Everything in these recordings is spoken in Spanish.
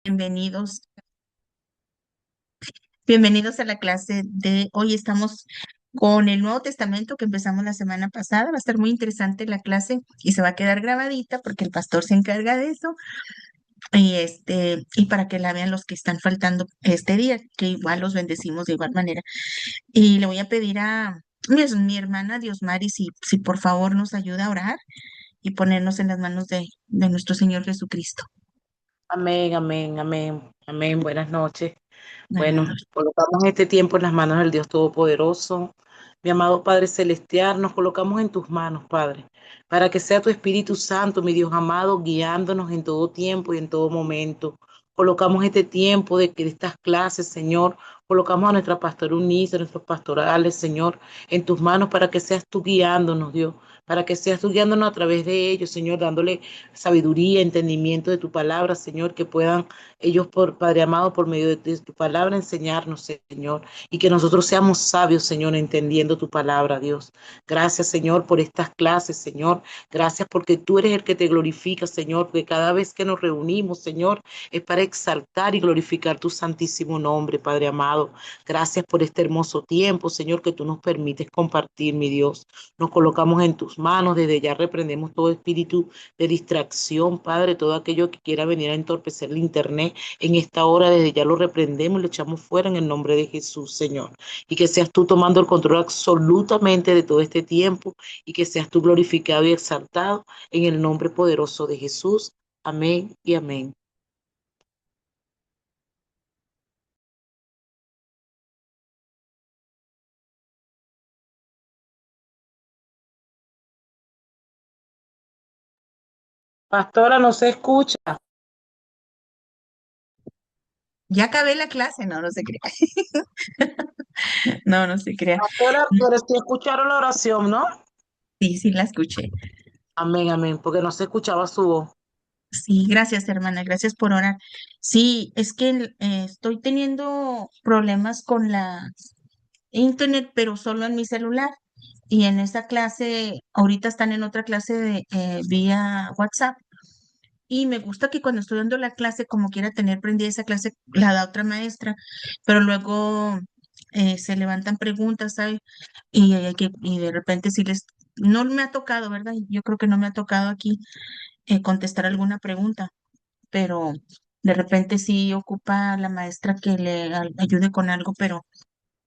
Bienvenidos, bienvenidos a la clase de hoy. Estamos con el Nuevo Testamento que empezamos la semana pasada. Va a estar muy interesante la clase y se va a quedar grabadita porque el pastor se encarga de eso. Y para que la vean los que están faltando este día, que igual los bendecimos de igual manera. Y le voy a pedir a mi hermana Diosmari si por favor nos ayuda a orar y ponernos en las manos de nuestro Señor Jesucristo. Amén, amén, amén, amén. Buenas noches. Buenas Bueno, noches. colocamos este tiempo en las manos del Dios Todopoderoso. Mi amado Padre Celestial, nos colocamos en tus manos, Padre, para que sea tu Espíritu Santo, mi Dios amado, guiándonos en todo tiempo y en todo momento. Colocamos este tiempo de estas clases, Señor. Colocamos a nuestra pastora Unice, a nuestros pastorales, Señor, en tus manos para que seas tú guiándonos, Dios, para que seas tú guiándonos a través de ellos, Señor, dándole sabiduría, entendimiento de tu palabra, Señor, que puedan ellos, Padre amado, por medio de tu palabra, enseñarnos, Señor, y que nosotros seamos sabios, Señor, entendiendo tu palabra, Dios. Gracias, Señor, por estas clases, Señor. Gracias porque tú eres el que te glorifica, Señor, porque cada vez que nos reunimos, Señor, es para exaltar y glorificar tu santísimo nombre, Padre amado. Gracias por este hermoso tiempo, Señor, que tú nos permites compartir, mi Dios. Nos colocamos en tus manos, desde ya reprendemos todo espíritu de distracción, Padre, todo aquello que quiera venir a entorpecer el internet en esta hora, desde ya lo reprendemos y lo echamos fuera en el nombre de Jesús, Señor. Y que seas tú tomando el control absolutamente de todo este tiempo y que seas tú glorificado y exaltado en el nombre poderoso de Jesús. Amén y amén. Pastora, no se escucha. Ya acabé la clase, no, no se crea. No, no se crea. Pastora, pero sí escucharon la oración, ¿no? Sí, sí, la escuché. Amén, amén, porque no se escuchaba su voz. Sí, gracias, hermana, gracias por orar. Sí, es que estoy teniendo problemas con la internet, pero solo en mi celular. Y en esa clase, ahorita están en otra clase de vía WhatsApp. Y me gusta que cuando estoy dando la clase, como quiera tener prendida esa clase, la da otra maestra, pero luego se levantan preguntas, ¿sabes? Y de repente si les, no me ha tocado, ¿verdad? Yo creo que no me ha tocado aquí contestar alguna pregunta, pero de repente sí ocupa la maestra que ayude con algo, pero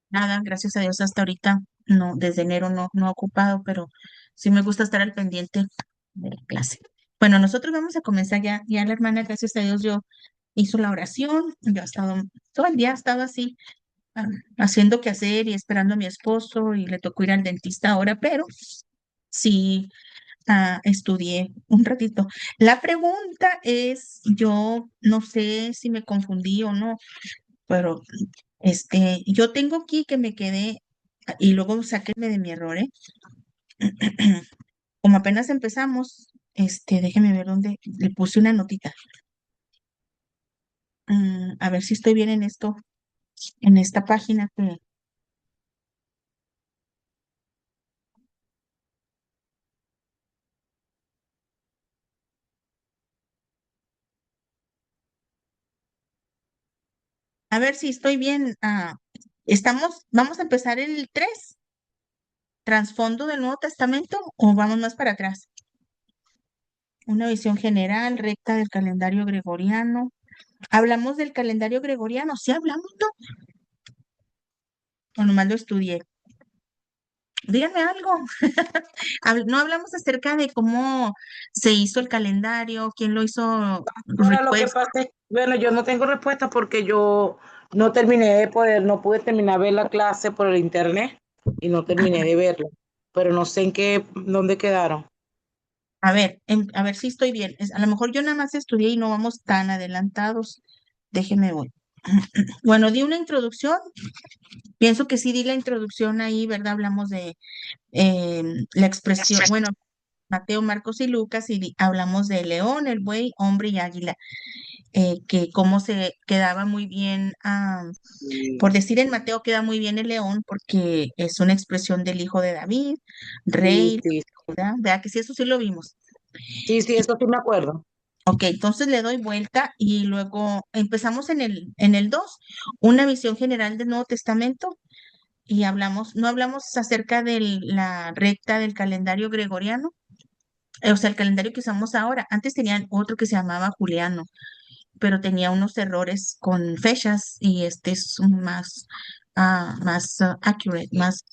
nada, gracias a Dios hasta ahorita, no, desde enero no ha ocupado, pero sí me gusta estar al pendiente de la clase. Bueno, nosotros vamos a comenzar ya la hermana, gracias a Dios, yo hizo la oración, yo he estado, todo el día he estado así, ah, haciendo qué hacer y esperando a mi esposo y le tocó ir al dentista ahora, pero sí estudié un ratito. La pregunta es, yo no sé si me confundí o no, pero yo tengo aquí que me quedé y luego sáquenme de mi error, ¿eh? Como apenas empezamos, déjeme ver dónde le puse una notita. A ver si estoy bien en esto, en esta página a ver si estoy bien. Vamos a empezar el 3 trasfondo del Nuevo Testamento, o vamos más para atrás. Una visión general, recta del calendario gregoriano. Hablamos del calendario gregoriano, sí hablamos, ¿no? O nomás lo estudié. Díganme algo. No hablamos acerca de cómo se hizo el calendario, quién lo hizo, Ahora lo que request. pasa es, bueno, yo no tengo respuesta porque yo no terminé de poder, no pude terminar de ver la clase por el internet y no terminé de verla, pero no sé en qué, dónde quedaron. A ver, a ver si estoy bien. A lo mejor yo nada más estudié y no vamos tan adelantados. Déjeme ver. Bueno, di una introducción. Pienso que sí di la introducción ahí, ¿verdad? Hablamos de la expresión, bueno, Mateo, Marcos y Lucas, y hablamos de león, el buey, hombre y águila, que cómo se quedaba muy bien, por decir en Mateo queda muy bien el león porque es una expresión del hijo de David, Sí, rey, sí, ¿verdad? Vea que sí, eso sí lo vimos. sí, sí, eso sí me acuerdo. Ok, entonces le doy vuelta y luego empezamos en el 2, una visión general del Nuevo Testamento y hablamos, no hablamos acerca de la recta del calendario gregoriano, o sea, el calendario que usamos ahora. Antes tenían otro que se llamaba Juliano, pero tenía unos errores con fechas y este es más, accurate, más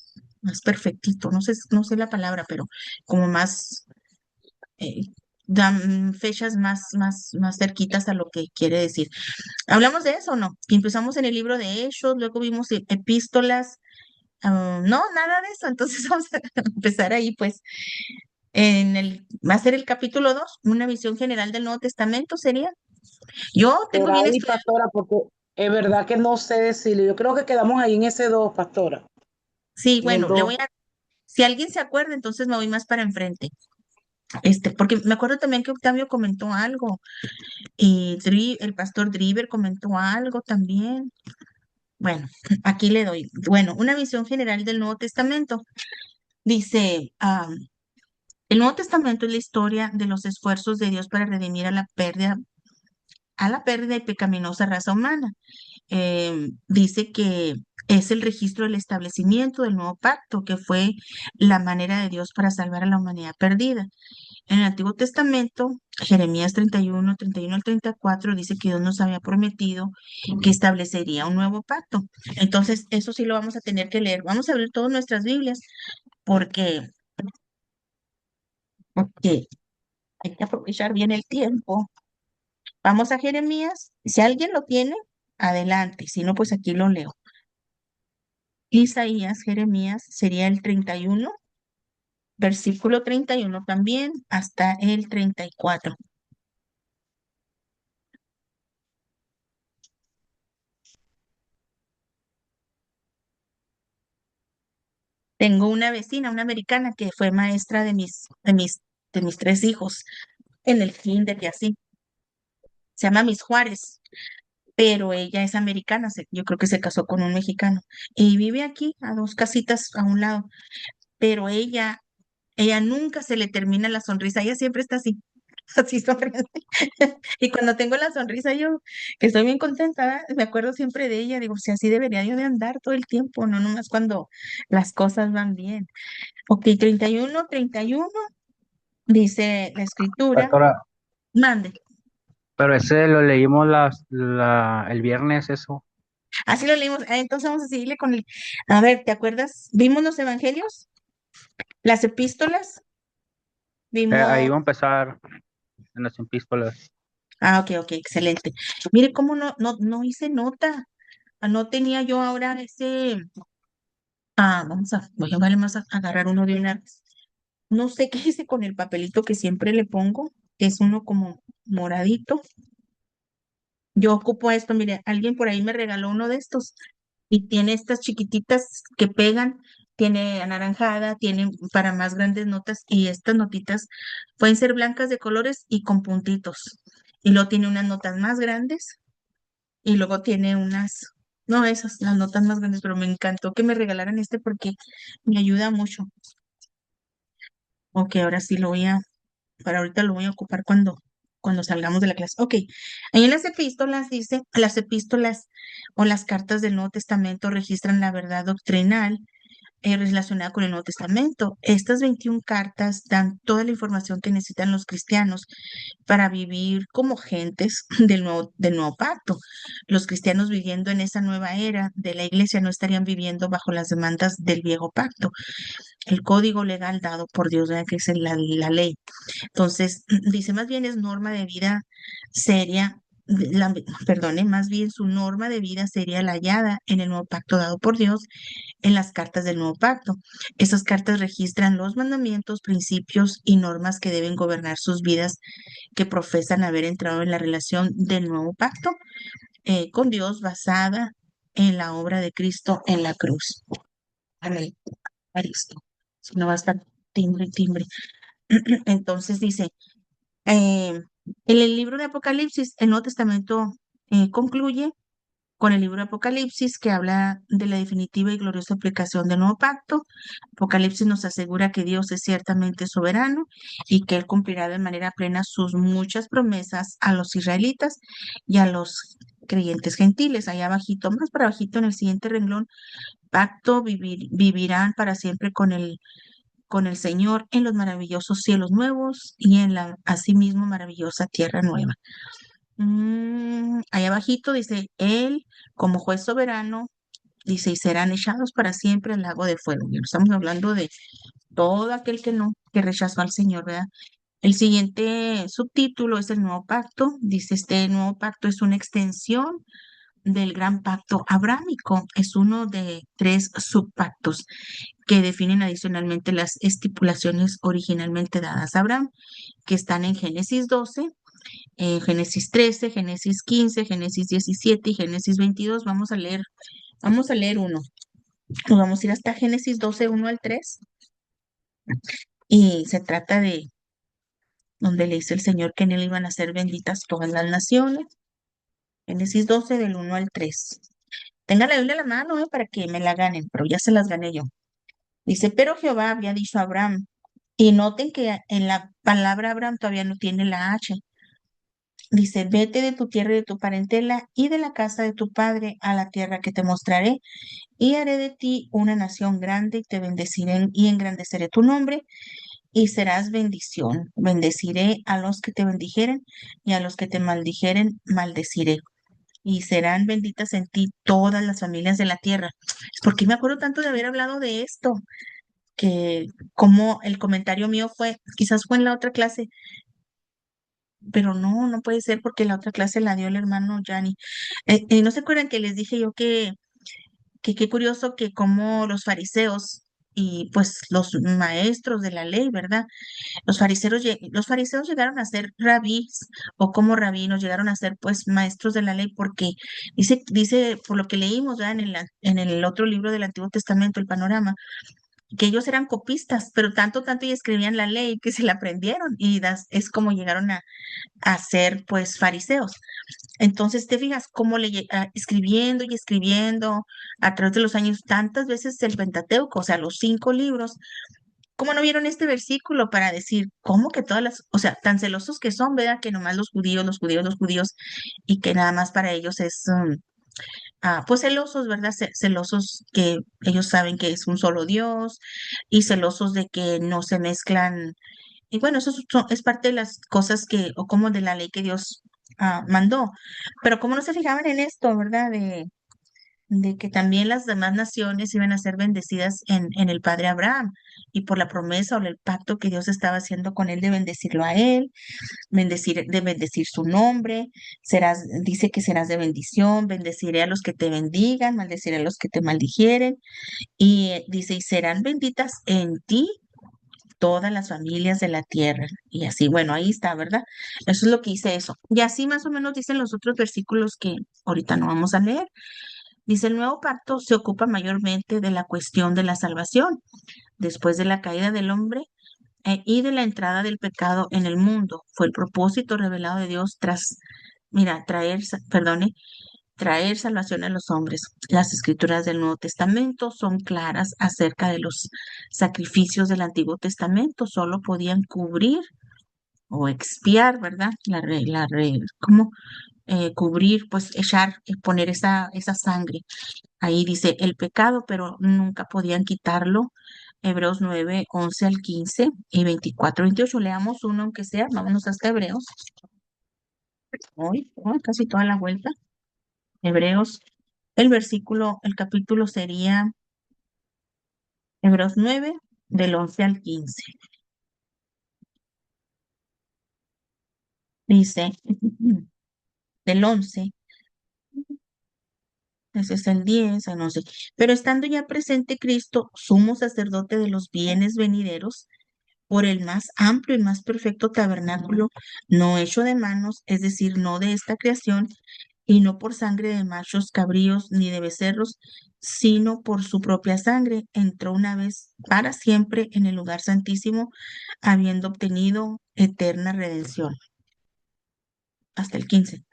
perfectito. No sé la palabra, pero como más, eh, dan fechas más cerquitas a lo que quiere decir. ¿Hablamos de eso o no? Y empezamos en el libro de Hechos, luego vimos epístolas. No, nada de eso. Entonces vamos a empezar ahí, pues, va a ser el capítulo 2, una visión general del Nuevo Testamento sería. Yo tengo Por bien ahí, estudiado. pastora, porque es verdad que no sé decirle. Yo creo que quedamos ahí en ese 2, pastora. Sí, En el bueno, 2. si alguien se acuerda, entonces me voy más para enfrente. Porque me acuerdo también que Octavio comentó algo y el pastor Driver comentó algo también. Bueno, aquí le doy. Bueno, una visión general del Nuevo Testamento. Dice, el Nuevo Testamento es la historia de los esfuerzos de Dios para redimir a la pérdida y pecaminosa raza humana. Dice que es el registro del establecimiento del nuevo pacto, que fue la manera de Dios para salvar a la humanidad perdida. En el Antiguo Testamento, Jeremías 31 al 34, dice que Dios nos había prometido que establecería un nuevo pacto. Entonces, eso sí lo vamos a tener que leer. Vamos a abrir todas nuestras Biblias porque, porque hay que aprovechar bien el tiempo. Vamos a Jeremías. Si alguien lo tiene, adelante. Si no, pues aquí lo leo. Isaías, Jeremías sería el 31, versículo 31 también, hasta el 34. Tengo una vecina, una americana, que fue maestra de mis tres hijos en el kinder y así. Se llama Miss Juárez, pero ella es americana, yo creo que se casó con un mexicano y vive aquí a dos casitas a un lado, pero ella nunca se le termina la sonrisa, ella siempre está así. Así sonriente. Y cuando tengo la sonrisa, yo que estoy bien contenta, ¿verdad? Me acuerdo siempre de ella, digo, si así debería yo de andar todo el tiempo, no nomás cuando las cosas van bien. Ok, 31 dice la escritura, Pastora, mande. pero ese lo leímos el viernes, eso. Así lo leímos. Entonces vamos a seguirle con el. A ver, ¿te acuerdas? ¿Vimos los evangelios? ¿Las epístolas? Ahí Vimos. va a empezar en las epístolas. Ok, ok, excelente. Mire cómo no hice nota. No tenía yo ahora ese. Voy a darle más a agarrar uno de una vez. No sé qué hice con el papelito que siempre le pongo, que es uno como moradito. Yo ocupo esto, mire, alguien por ahí me regaló uno de estos y tiene estas chiquititas que pegan, tiene anaranjada, tiene para más grandes notas y estas notitas pueden ser blancas de colores y con puntitos. Y luego tiene unas notas más grandes y luego tiene no esas, las notas más grandes, pero me encantó que me regalaran este porque me ayuda mucho. Ok, ahora sí para ahorita lo voy a ocupar cuando salgamos de la clase. Ok, ahí en las epístolas dice, las epístolas o las cartas del Nuevo Testamento registran la verdad doctrinal relacionada con el Nuevo Testamento. Estas 21 cartas dan toda la información que necesitan los cristianos para vivir como gentes del nuevo pacto. Los cristianos viviendo en esa nueva era de la iglesia no estarían viviendo bajo las demandas del viejo pacto, el código legal dado por Dios, ¿verdad? Que es la ley. Entonces, dice, más bien es norma de vida seria, perdone, más bien su norma de vida sería la hallada en el nuevo pacto dado por Dios en las cartas del nuevo pacto. Esas cartas registran los mandamientos, principios y normas que deben gobernar sus vidas que profesan haber entrado en la relación del nuevo pacto con Dios basada en la obra de Cristo en la cruz. Amén. Cristo. Si no va a estar timbre, timbre. Entonces dice, en el libro de Apocalipsis, el Nuevo Testamento concluye con el libro de Apocalipsis, que habla de la definitiva y gloriosa aplicación del nuevo pacto. Apocalipsis nos asegura que Dios es ciertamente soberano y que Él cumplirá de manera plena sus muchas promesas a los israelitas y a los creyentes gentiles. Allá abajito, más para abajito en el siguiente renglón, pacto vivirán para siempre con el Señor en los maravillosos cielos nuevos y en la asimismo maravillosa tierra nueva. Ahí abajito dice, Él como juez soberano, dice, y serán echados para siempre al lago de fuego. Y no estamos hablando de todo aquel que no, que rechazó al Señor, ¿verdad? El siguiente subtítulo es el nuevo pacto. Dice, este nuevo pacto es una extensión del gran pacto abrámico. Es uno de 3 subpactos que definen adicionalmente las estipulaciones originalmente dadas a Abraham, que están en Génesis 12, Génesis 13, Génesis 15, Génesis 17 y Génesis 22. Vamos a leer uno. Nos vamos a ir hasta Génesis 12, 1 al 3. Y se trata de donde le dice el Señor que en él iban a ser benditas todas las naciones. Génesis 12, del 1 al 3. Tengan la Biblia a la mano, para que me la ganen, pero ya se las gané yo. Dice, pero Jehová había dicho a Abraham, y noten que en la palabra Abraham todavía no tiene la H. Dice, vete de tu tierra y de tu parentela y de la casa de tu padre a la tierra que te mostraré, y haré de ti una nación grande y te bendeciré y engrandeceré tu nombre y serás bendición. Bendeciré a los que te bendijeren y a los que te maldijeren, maldeciré. Y serán benditas en ti todas las familias de la tierra. ¿Por qué me acuerdo tanto de haber hablado de esto? Que como el comentario mío fue, quizás fue en la otra clase, pero no, no puede ser porque la otra clase la dio el hermano Yanni. ¿No se acuerdan que les dije yo que qué curioso que como los fariseos y pues los maestros de la ley, ¿verdad? Los fariseos llegaron a ser rabís o como rabinos, llegaron a ser pues maestros de la ley porque dice por lo que leímos, ¿verdad? En el otro libro del Antiguo Testamento, el Panorama, que ellos eran copistas, pero tanto y escribían la ley que se la aprendieron y es como llegaron a ser pues fariseos. Entonces, te fijas cómo escribiendo y escribiendo a través de los años tantas veces el Pentateuco, o sea, los 5 libros. ¿Cómo no vieron este versículo para decir cómo que todas las, o sea, tan celosos que son, ¿verdad? Que nomás los judíos, y que nada más para ellos es, pues celosos, ¿verdad? Celosos que ellos saben que es un solo Dios y celosos de que no se mezclan. Y bueno, es parte de las cosas o como de la ley que Dios mandó. Pero cómo no se fijaban en esto, ¿verdad? De que también las demás naciones iban a ser bendecidas en el padre Abraham y por la promesa o el pacto que Dios estaba haciendo con él de bendecirlo a él, de bendecir su nombre, dice que serás de bendición, bendeciré a los que te bendigan, maldeciré a los que te maldijeren, y dice, y serán benditas en ti todas las familias de la tierra. Y así, bueno, ahí está, ¿verdad? Eso es lo que dice eso. Y así más o menos dicen los otros versículos que ahorita no vamos a leer. Dice, el nuevo pacto se ocupa mayormente de la cuestión de la salvación, después de la caída del hombre y de la entrada del pecado en el mundo. Fue el propósito revelado de Dios traer salvación a los hombres. Las escrituras del Nuevo Testamento son claras acerca de los sacrificios del Antiguo Testamento. Solo podían cubrir o expiar, ¿verdad? ¿Cómo? Cubrir, pues echar, poner esa sangre. Ahí dice el pecado, pero nunca podían quitarlo. Hebreos 9 11 al 15 y 24 28. Leamos uno aunque sea. Vámonos hasta Hebreos. Hoy, casi toda la vuelta. Hebreos, el capítulo sería Hebreos 9 del 11 al 15. Dice, del 11, ese es el 10, el 11. Pero estando ya presente Cristo, sumo sacerdote de los bienes venideros, por el más amplio y más perfecto tabernáculo, no hecho de manos, es decir, no de esta creación, y no por sangre de machos cabríos ni de becerros, sino por su propia sangre, entró una vez para siempre en el lugar santísimo, habiendo obtenido eterna redención. Hasta el 15.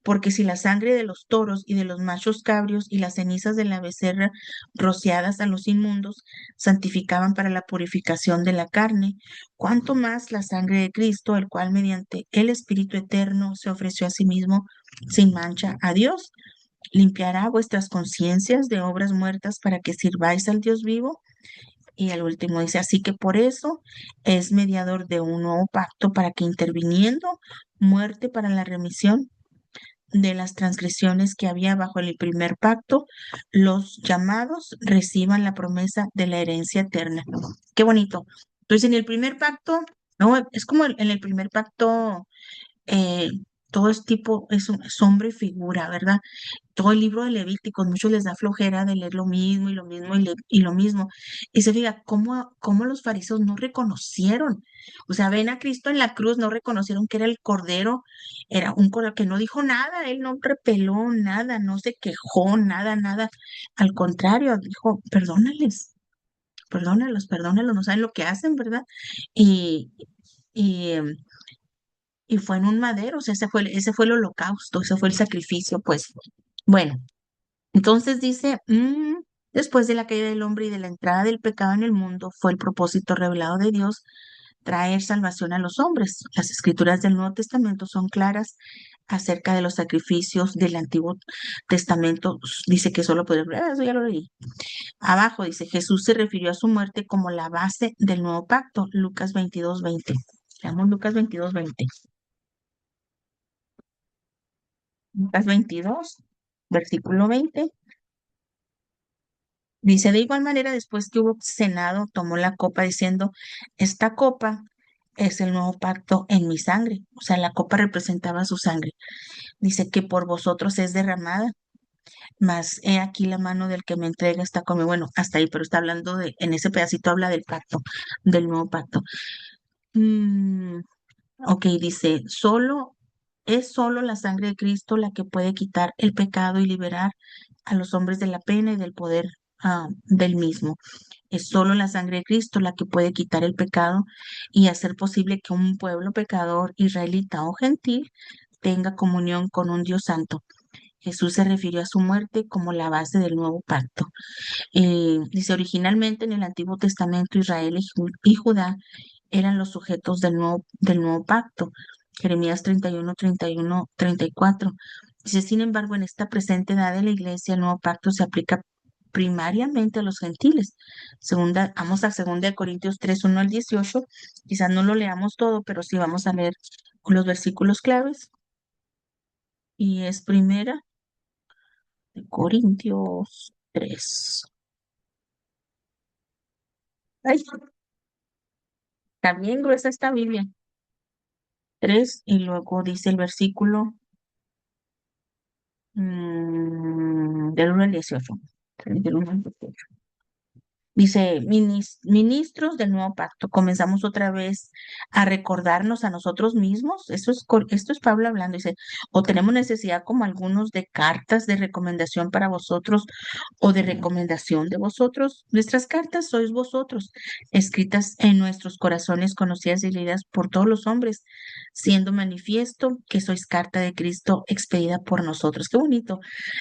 porque si la sangre de los toros y de los machos cabrios y las cenizas de la becerra rociadas a los inmundos santificaban para la purificación de la carne, cuánto más la sangre de Cristo, el cual mediante el Espíritu eterno se ofreció a sí mismo sin mancha a Dios, limpiará vuestras conciencias de obras muertas para que sirváis al Dios vivo. Y el último dice, así que por eso es mediador de un nuevo pacto para que interviniendo muerte para la remisión de las transgresiones que había bajo el primer pacto, los llamados reciban la promesa de la herencia eterna. Qué bonito. Entonces, en el primer pacto, no, es como en el primer pacto, eh, todo es tipo, es sombra y figura, ¿verdad? Todo el libro de Levíticos, muchos les da flojera de leer lo mismo y lo mismo y lo mismo. Y se fija cómo los fariseos no reconocieron. O sea, ven a Cristo en la cruz, no reconocieron que era el Cordero, era un Cordero que no dijo nada, él no repeló nada, no se quejó, nada, nada. Al contrario, dijo, perdónales, perdónalos, no saben lo que hacen, ¿verdad? Y, y, em, y fue en un madero, o sea, ese fue el holocausto, ese fue el sacrificio, pues. Bueno. Entonces dice, después de la caída del hombre y de la entrada del pecado en el mundo, fue el propósito revelado de Dios traer salvación a los hombres. Las escrituras del Nuevo Testamento son claras acerca de los sacrificios del Antiguo Testamento. Dice que solo puede, eso ya lo leí. Abajo dice, Jesús se refirió a su muerte como la base del nuevo pacto. Lucas 22:20. Leamos Lucas 22:20. Lucas 22, versículo 20. Dice, de igual manera, después que hubo cenado, tomó la copa diciendo, esta copa es el nuevo pacto en mi sangre. O sea, la copa representaba su sangre. Dice que por vosotros es derramada, mas he aquí la mano del que me entrega está conmigo. Bueno, hasta ahí, pero está hablando en ese pedacito habla del pacto, del nuevo pacto. Mm, ok, dice, es solo la sangre de Cristo la que puede quitar el pecado y liberar a los hombres de la pena y del poder del mismo. Es solo la sangre de Cristo la que puede quitar el pecado y hacer posible que un pueblo pecador, israelita o gentil, tenga comunión con un Dios santo. Jesús se refirió a su muerte como la base del nuevo pacto. Dice, originalmente en el Antiguo Testamento Israel y Judá eran los sujetos del nuevo pacto. Jeremías 31, 34. Dice, sin embargo, en esta presente edad de la iglesia, el nuevo pacto se aplica primariamente a los gentiles. Vamos a 2 Corintios 3, 1 al 18. Quizás no lo leamos todo, pero sí vamos a leer los versículos claves. Y es primera de Corintios 3. Ay, está bien gruesa esta Biblia. 3 y luego dice el versículo del 1 al 18. Del 1 al 18. Dice, ministros del nuevo pacto, comenzamos otra vez a recordarnos a nosotros mismos. Esto es Pablo hablando. Dice, o tenemos necesidad como algunos de cartas de recomendación para vosotros o de recomendación de vosotros. Nuestras cartas sois vosotros, escritas en nuestros corazones, conocidas y leídas por todos los hombres, siendo manifiesto que sois carta de Cristo expedida por nosotros. Qué bonito,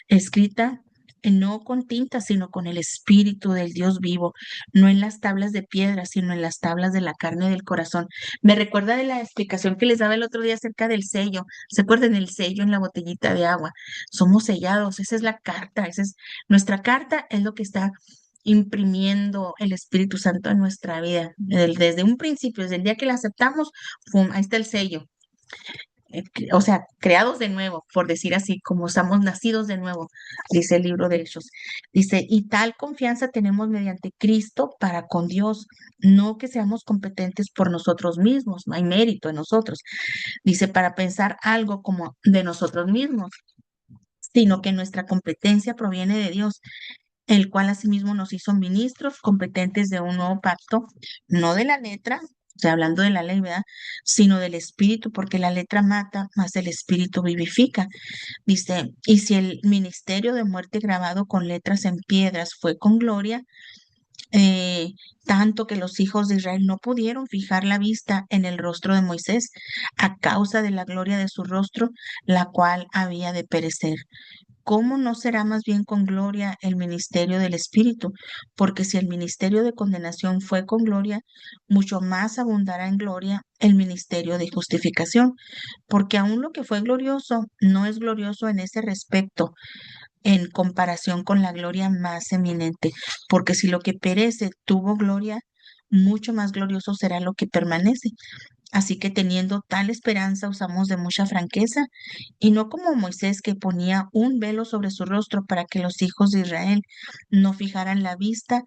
escrita no con tinta, sino con el Espíritu del Dios vivo, no en las tablas de piedra, sino en las tablas de la carne del corazón. Me recuerda de la explicación que les daba el otro día acerca del sello. ¿Se acuerdan el sello en la botellita de agua? Somos sellados, esa es la carta, nuestra carta, es lo que está imprimiendo el Espíritu Santo en nuestra vida. Desde un principio, desde el día que la aceptamos, ¡pum! Ahí está el sello. O sea, creados de nuevo, por decir así, como estamos nacidos de nuevo, dice el libro de Hechos. Dice, y tal confianza tenemos mediante Cristo para con Dios, no que seamos competentes por nosotros mismos, no hay mérito en nosotros. Dice, para pensar algo como de nosotros mismos, sino que nuestra competencia proviene de Dios, el cual asimismo nos hizo ministros competentes de un nuevo pacto, no de la letra, o sea, hablando de la ley, ¿verdad? Sino del espíritu, porque la letra mata, más el espíritu vivifica. Dice, y si el ministerio de muerte grabado con letras en piedras fue con gloria, eh, tanto que los hijos de Israel no pudieron fijar la vista en el rostro de Moisés a causa de la gloria de su rostro, la cual había de perecer. ¿Cómo no será más bien con gloria el ministerio del Espíritu? Porque si el ministerio de condenación fue con gloria, mucho más abundará en gloria el ministerio de justificación, porque aun lo que fue glorioso no es glorioso en ese respecto, en comparación con la gloria más eminente, porque si lo que perece tuvo gloria, mucho más glorioso será lo que permanece. Así que teniendo tal esperanza usamos de mucha franqueza y no como Moisés que ponía un velo sobre su rostro para que los hijos de Israel no fijaran la vista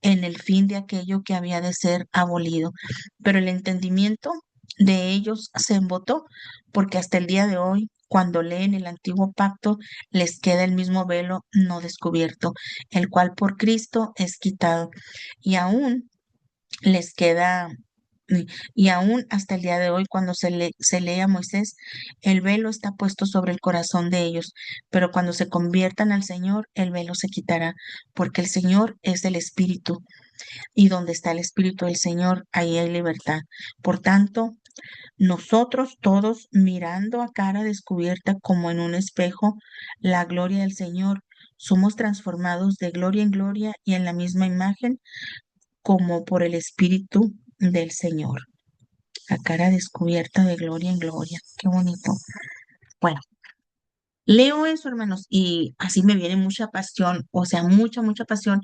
en el fin de aquello que había de ser abolido. Pero el entendimiento de ellos se embotó porque hasta el día de hoy, cuando leen el antiguo pacto, les queda el mismo velo no descubierto, el cual por Cristo es quitado. Y aún les queda, y aún hasta el día de hoy, cuando se lee a Moisés, el velo está puesto sobre el corazón de ellos, pero cuando se conviertan al Señor, el velo se quitará, porque el Señor es el Espíritu, y donde está el Espíritu del Señor, ahí hay libertad. Por tanto, nosotros todos mirando a cara descubierta como en un espejo la gloria del Señor, somos transformados de gloria en gloria y en la misma imagen como por el Espíritu del Señor. A cara descubierta de gloria en gloria. Qué bonito. Bueno, leo eso, hermanos, y así me viene mucha pasión, o sea, mucha, mucha pasión,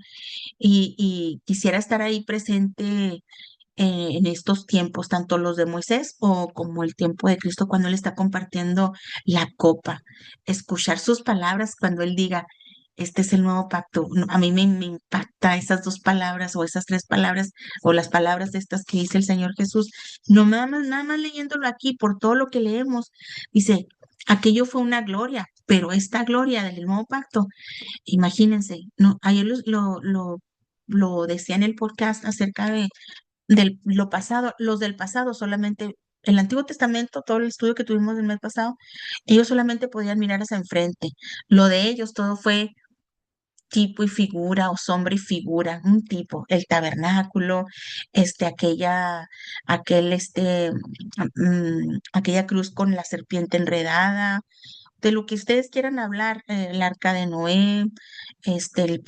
y quisiera estar ahí presente en estos tiempos, tanto los de Moisés o como el tiempo de Cristo cuando Él está compartiendo la copa, escuchar sus palabras cuando Él diga, este es el nuevo pacto. No, a mí me impacta esas dos palabras o esas tres palabras o las palabras de estas que dice el Señor Jesús. No nada más leyéndolo aquí por todo lo que leemos. Dice, aquello fue una gloria, pero esta gloria del nuevo pacto, imagínense, no, ayer lo decía en el podcast acerca de lo pasado, los del pasado solamente, el Antiguo Testamento, todo el estudio que tuvimos el mes pasado, ellos solamente podían mirar hacia enfrente. Lo de ellos todo fue tipo y figura o sombra y figura, un tipo, el tabernáculo, aquella cruz con la serpiente enredada, de lo que ustedes quieran hablar, el arca de Noé, el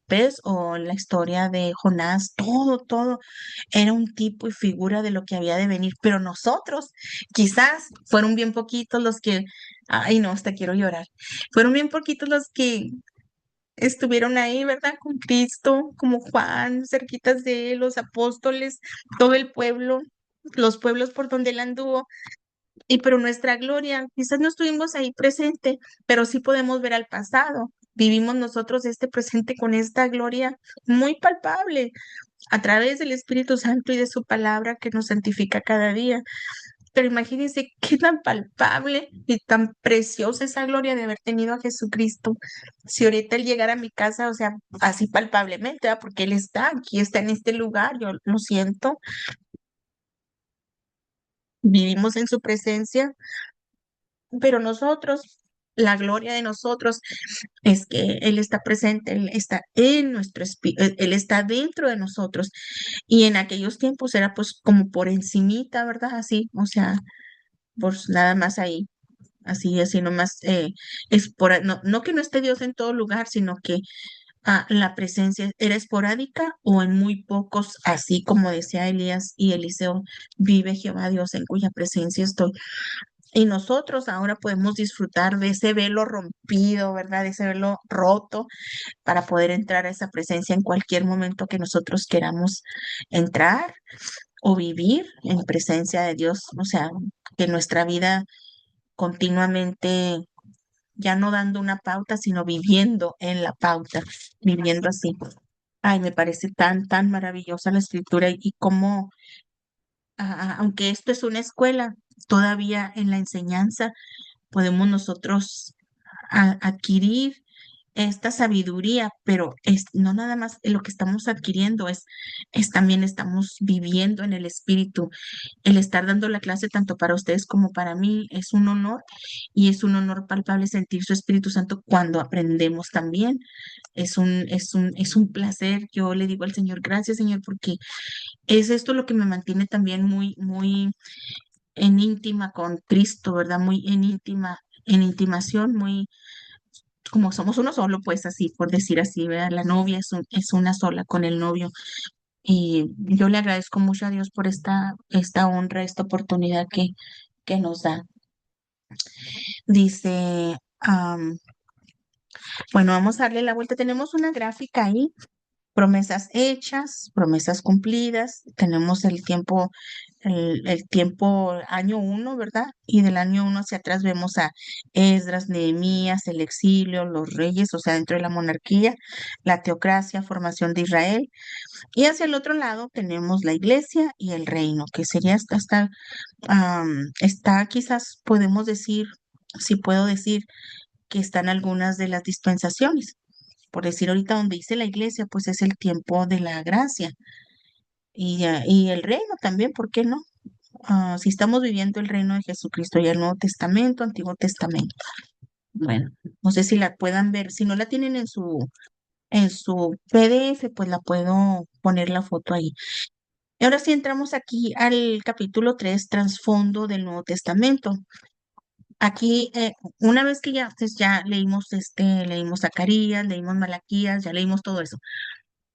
pez o la historia de Jonás, todo, todo era un tipo y figura de lo que había de venir, pero nosotros quizás fueron bien poquitos los que, ay no, hasta quiero llorar, fueron bien poquitos los que estuvieron ahí, ¿verdad? Con Cristo, como Juan, cerquitas de él, los apóstoles, todo el pueblo, los pueblos por donde él anduvo. Y pero nuestra gloria, quizás no estuvimos ahí presente, pero sí podemos ver al pasado. Vivimos nosotros este presente con esta gloria muy palpable a través del Espíritu Santo y de su palabra que nos santifica cada día. Pero imagínense qué tan palpable y tan preciosa esa gloria de haber tenido a Jesucristo. Si ahorita Él llegara a mi casa, o sea, así palpablemente, ¿verdad? Porque Él está aquí, está en este lugar, yo lo siento, vivimos en su presencia, pero nosotros, la gloria de nosotros es que Él está presente, Él está en nuestro espíritu, Él está dentro de nosotros. Y en aquellos tiempos era pues como por encimita, ¿verdad? Así, o sea, pues nada más ahí. Así, así nomás, no, no que no esté Dios en todo lugar, sino que la presencia era esporádica o en muy pocos, así como decía Elías y Eliseo, vive Jehová Dios en cuya presencia estoy. Y nosotros ahora podemos disfrutar de ese velo rompido, ¿verdad? De ese velo roto para poder entrar a esa presencia en cualquier momento que nosotros queramos entrar o vivir en presencia de Dios. O sea, que nuestra vida continuamente ya no dando una pauta, sino viviendo en la pauta, viviendo así. Ay, me parece tan, tan maravillosa la escritura y cómo, aunque esto es una escuela, todavía en la enseñanza podemos nosotros adquirir esta sabiduría, pero no nada más lo que estamos adquiriendo, es también estamos viviendo en el espíritu. El estar dando la clase tanto para ustedes como para mí es un honor y es un honor palpable sentir su Espíritu Santo cuando aprendemos también. Es un placer. Yo le digo al Señor, gracias, Señor, porque es esto lo que me mantiene también muy, muy en íntima con Cristo, ¿verdad? Muy en intimación, muy como somos uno solo, pues así, por decir así, ¿verdad? La novia es una sola con el novio. Y yo le agradezco mucho a Dios por esta honra, esta oportunidad que nos da. Dice, bueno, vamos a darle la vuelta. Tenemos una gráfica ahí, promesas hechas, promesas cumplidas. Tenemos el tiempo año uno, ¿verdad? Y del año uno hacia atrás vemos a Esdras, Nehemías, el exilio, los reyes, o sea, dentro de la monarquía, la teocracia, formación de Israel. Y hacia el otro lado tenemos la iglesia y el reino, que sería está quizás podemos decir, si puedo decir, que están algunas de las dispensaciones. Por decir ahorita donde dice la iglesia, pues es el tiempo de la gracia. Y el reino también, ¿por qué no? Si estamos viviendo el reino de Jesucristo y el Nuevo Testamento, Antiguo Testamento. Bueno, no sé si la puedan ver. Si no la tienen en su PDF, pues la puedo poner la foto ahí. Y ahora sí entramos aquí al capítulo 3 trasfondo del Nuevo Testamento. Aquí, una vez que ya, pues ya leímos Zacarías, leímos Malaquías, ya leímos todo eso.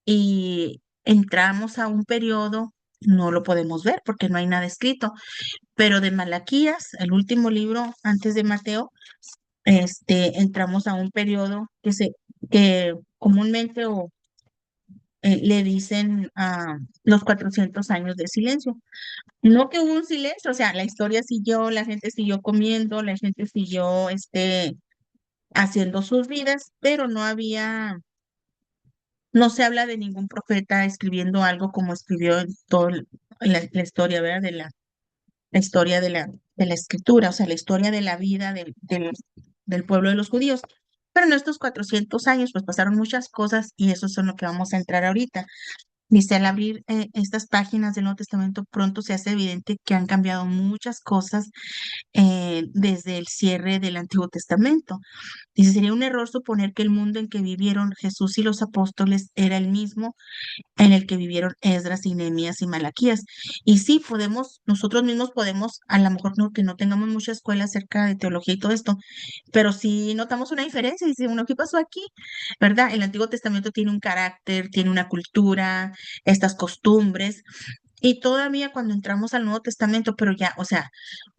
Y entramos a un periodo, no lo podemos ver porque no hay nada escrito, pero de Malaquías, el último libro antes de Mateo, entramos a un periodo que comúnmente le dicen los 400 años de silencio. No que hubo un silencio, o sea, la historia siguió, la gente siguió comiendo, la gente siguió haciendo sus vidas, pero no se habla de ningún profeta escribiendo algo como escribió en toda la historia, ¿verdad? La historia de la escritura, o sea, la historia de la vida del pueblo de los judíos. Pero en estos 400 años, pues pasaron muchas cosas y eso es en lo que vamos a entrar ahorita. Dice, al abrir estas páginas del Nuevo Testamento, pronto se hace evidente que han cambiado muchas cosas desde el cierre del Antiguo Testamento. Dice, sería un error suponer que el mundo en que vivieron Jesús y los apóstoles era el mismo en el que vivieron Esdras y Nehemías y Malaquías. Y sí, nosotros mismos podemos, a lo mejor no, que no tengamos mucha escuela acerca de teología y todo esto, pero sí notamos una diferencia. Dice, bueno, ¿qué pasó aquí? ¿Verdad? El Antiguo Testamento tiene un carácter, tiene una cultura, estas costumbres. Y todavía cuando entramos al Nuevo Testamento, pero ya, o sea,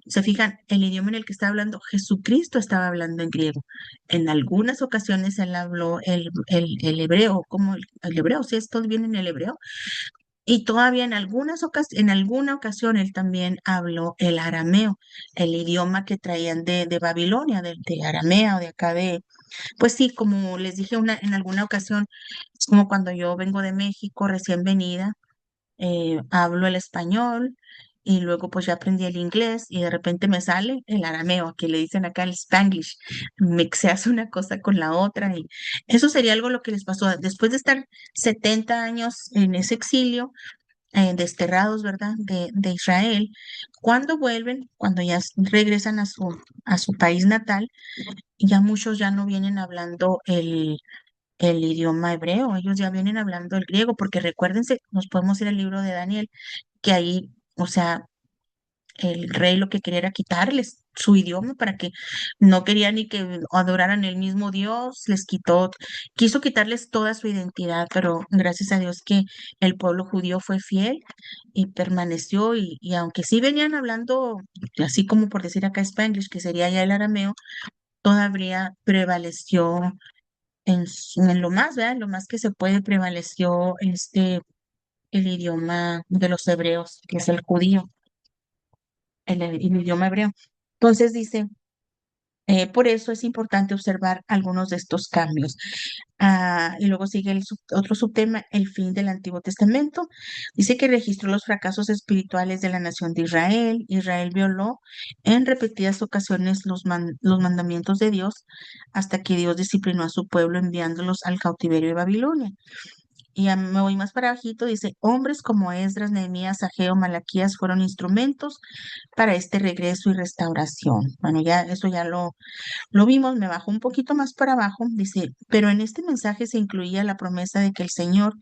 se fijan, el idioma en el que está hablando, Jesucristo estaba hablando en griego. En algunas ocasiones él habló el hebreo, como el hebreo, si esto viene en el hebreo. Y todavía en alguna ocasión él también habló el arameo, el idioma que traían de Babilonia, de Aramea o de acá pues sí, como les dije en alguna ocasión, es como cuando yo vengo de México recién venida, hablo el español y luego pues ya aprendí el inglés y de repente me sale el arameo, que le dicen acá el Spanglish, se hace una cosa con la otra y eso sería algo lo que les pasó después de estar 70 años en ese exilio, desterrados, ¿verdad? De Israel, cuando vuelven, cuando ya regresan a su país natal, ya muchos ya no vienen hablando el idioma hebreo, ellos ya vienen hablando el griego, porque recuérdense, nos podemos ir al libro de Daniel, que ahí, o sea, el rey lo que quería era quitarles su idioma para que no quería ni que adoraran el mismo Dios, quiso quitarles toda su identidad, pero gracias a Dios que el pueblo judío fue fiel y permaneció y aunque sí venían hablando, así como por decir acá Spanglish, que sería ya el arameo, todavía prevaleció en lo más, ¿verdad? En lo más que se puede prevaleció el idioma de los hebreos, que es el judío, el idioma hebreo. Entonces dice, Por eso es importante observar algunos de estos cambios. Y luego sigue otro subtema, el fin del Antiguo Testamento. Dice que registró los fracasos espirituales de la nación de Israel. Israel violó en repetidas ocasiones los mandamientos de Dios hasta que Dios disciplinó a su pueblo enviándolos al cautiverio de Babilonia. Y me voy más para abajito, dice, hombres como Esdras, Nehemías, Ageo, Malaquías fueron instrumentos para este regreso y restauración. Bueno, ya eso ya lo vimos, me bajo un poquito más para abajo, dice, pero en este mensaje se incluía la promesa de que el Señor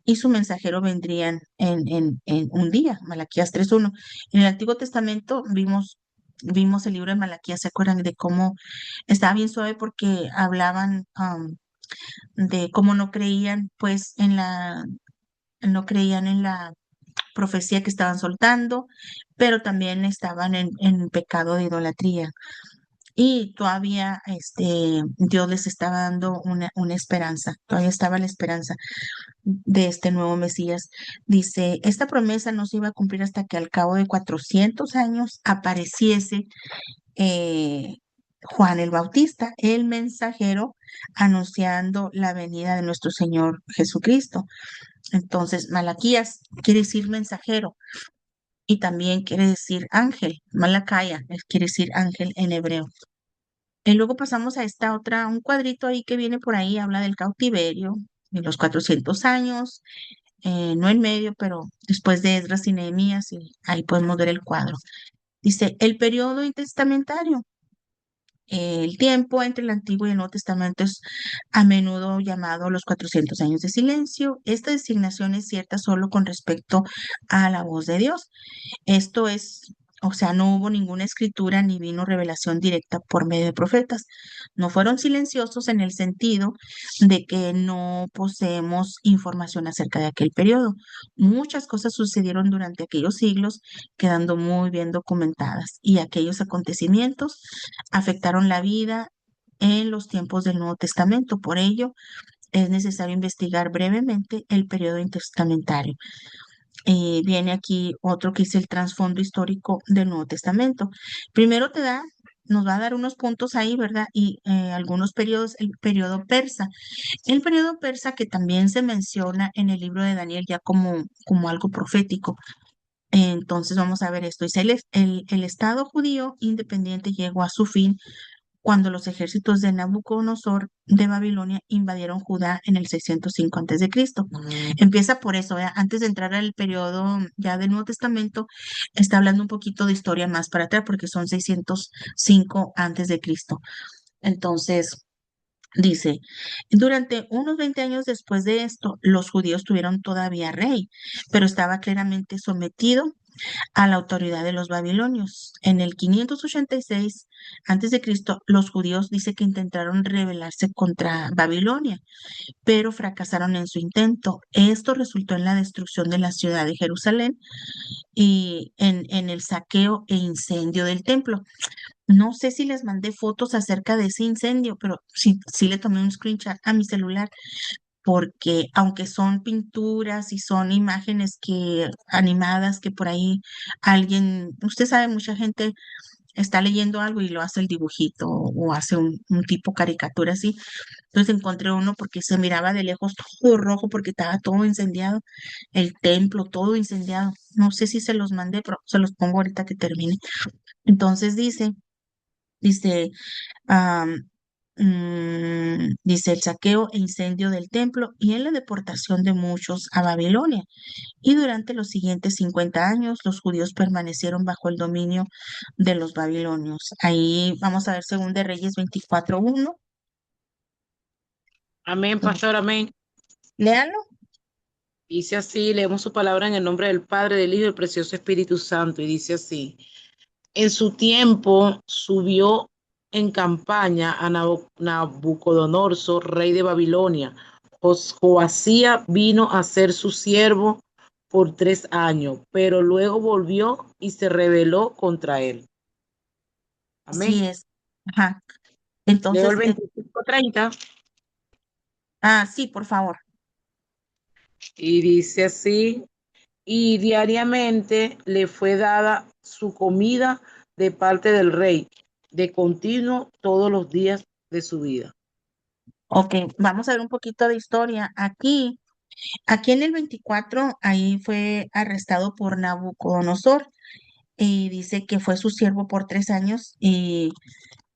y su mensajero vendrían en un día, Malaquías 3:1. En el Antiguo Testamento vimos el libro de Malaquías, ¿se acuerdan de cómo estaba bien suave porque hablaban de cómo no creían, pues, no creían en la profecía que estaban soltando, pero también estaban en pecado de idolatría? Y todavía Dios les estaba dando una esperanza, todavía estaba la esperanza de este nuevo Mesías. Dice, esta promesa no se iba a cumplir hasta que al cabo de 400 años apareciese eh, Juan el Bautista, el mensajero, anunciando la venida de nuestro Señor Jesucristo. Entonces, Malaquías quiere decir mensajero y también quiere decir ángel. Malakaya quiere decir ángel en hebreo. Y luego pasamos a esta otra, un cuadrito ahí que viene por ahí, habla del cautiverio, de los 400 años, no en medio, pero después de Esdras y Nehemías, y ahí podemos ver el cuadro. Dice, el periodo intestamentario. El tiempo entre el Antiguo y el Nuevo Testamento es a menudo llamado los 400 años de silencio. Esta designación es cierta solo con respecto a la voz de Dios. Esto es, o sea, no hubo ninguna escritura ni vino revelación directa por medio de profetas. No fueron silenciosos en el sentido de que no poseemos información acerca de aquel periodo. Muchas cosas sucedieron durante aquellos siglos, quedando muy bien documentadas, y aquellos acontecimientos afectaron la vida en los tiempos del Nuevo Testamento. Por ello, es necesario investigar brevemente el periodo intertestamentario. Viene aquí otro que es el trasfondo histórico del Nuevo Testamento. Primero nos va a dar unos puntos ahí, ¿verdad? Y algunos periodos, el periodo persa. El periodo persa que también se menciona en el libro de Daniel ya como algo profético. Entonces vamos a ver esto. Dice, el Estado judío independiente llegó a su fin cuando los ejércitos de Nabucodonosor de Babilonia invadieron Judá en el 605 a.C. Empieza por eso, ¿verdad? Antes de entrar al periodo ya del Nuevo Testamento, está hablando un poquito de historia más para atrás, porque son 605 a.C. Entonces, dice, durante unos 20 años después de esto, los judíos tuvieron todavía rey, pero estaba claramente sometido a la autoridad de los babilonios. En el 586 a.C., los judíos dice que intentaron rebelarse contra Babilonia, pero fracasaron en su intento. Esto resultó en la destrucción de la ciudad de Jerusalén y en el saqueo e incendio del templo. No sé si les mandé fotos acerca de ese incendio, pero sí le tomé un screenshot a mi celular porque aunque son pinturas y son imágenes que animadas que por ahí alguien, usted sabe, mucha gente está leyendo algo y lo hace el dibujito o hace un tipo caricatura así. Entonces encontré uno porque se miraba de lejos todo rojo porque estaba todo incendiado, el templo todo incendiado. No sé si se los mandé, pero se los pongo ahorita que termine. Entonces dice, dice el saqueo e incendio del templo y en la deportación de muchos a Babilonia. Y durante los siguientes 50 años, los judíos permanecieron bajo el dominio de los babilonios. Ahí vamos a ver Según de Reyes 24:1. Amén, pastor, amén. Léalo. Dice así, leemos su palabra en el nombre del Padre, del Hijo y del precioso Espíritu Santo. Y dice así, en su tiempo subió en campaña a Nabucodonosor, rey de Babilonia. Joacía vino a ser su siervo por 3 años, pero luego volvió y se rebeló contra él. Así Amén. es. Ajá. Leo el Entonces, 25:30 sí, por favor. y dice así, y diariamente le fue dada su comida de parte del rey, de continuo todos los días de su vida. Ok, vamos a ver un poquito de historia. Aquí en el 24, ahí fue arrestado por Nabucodonosor y dice que fue su siervo por 3 años y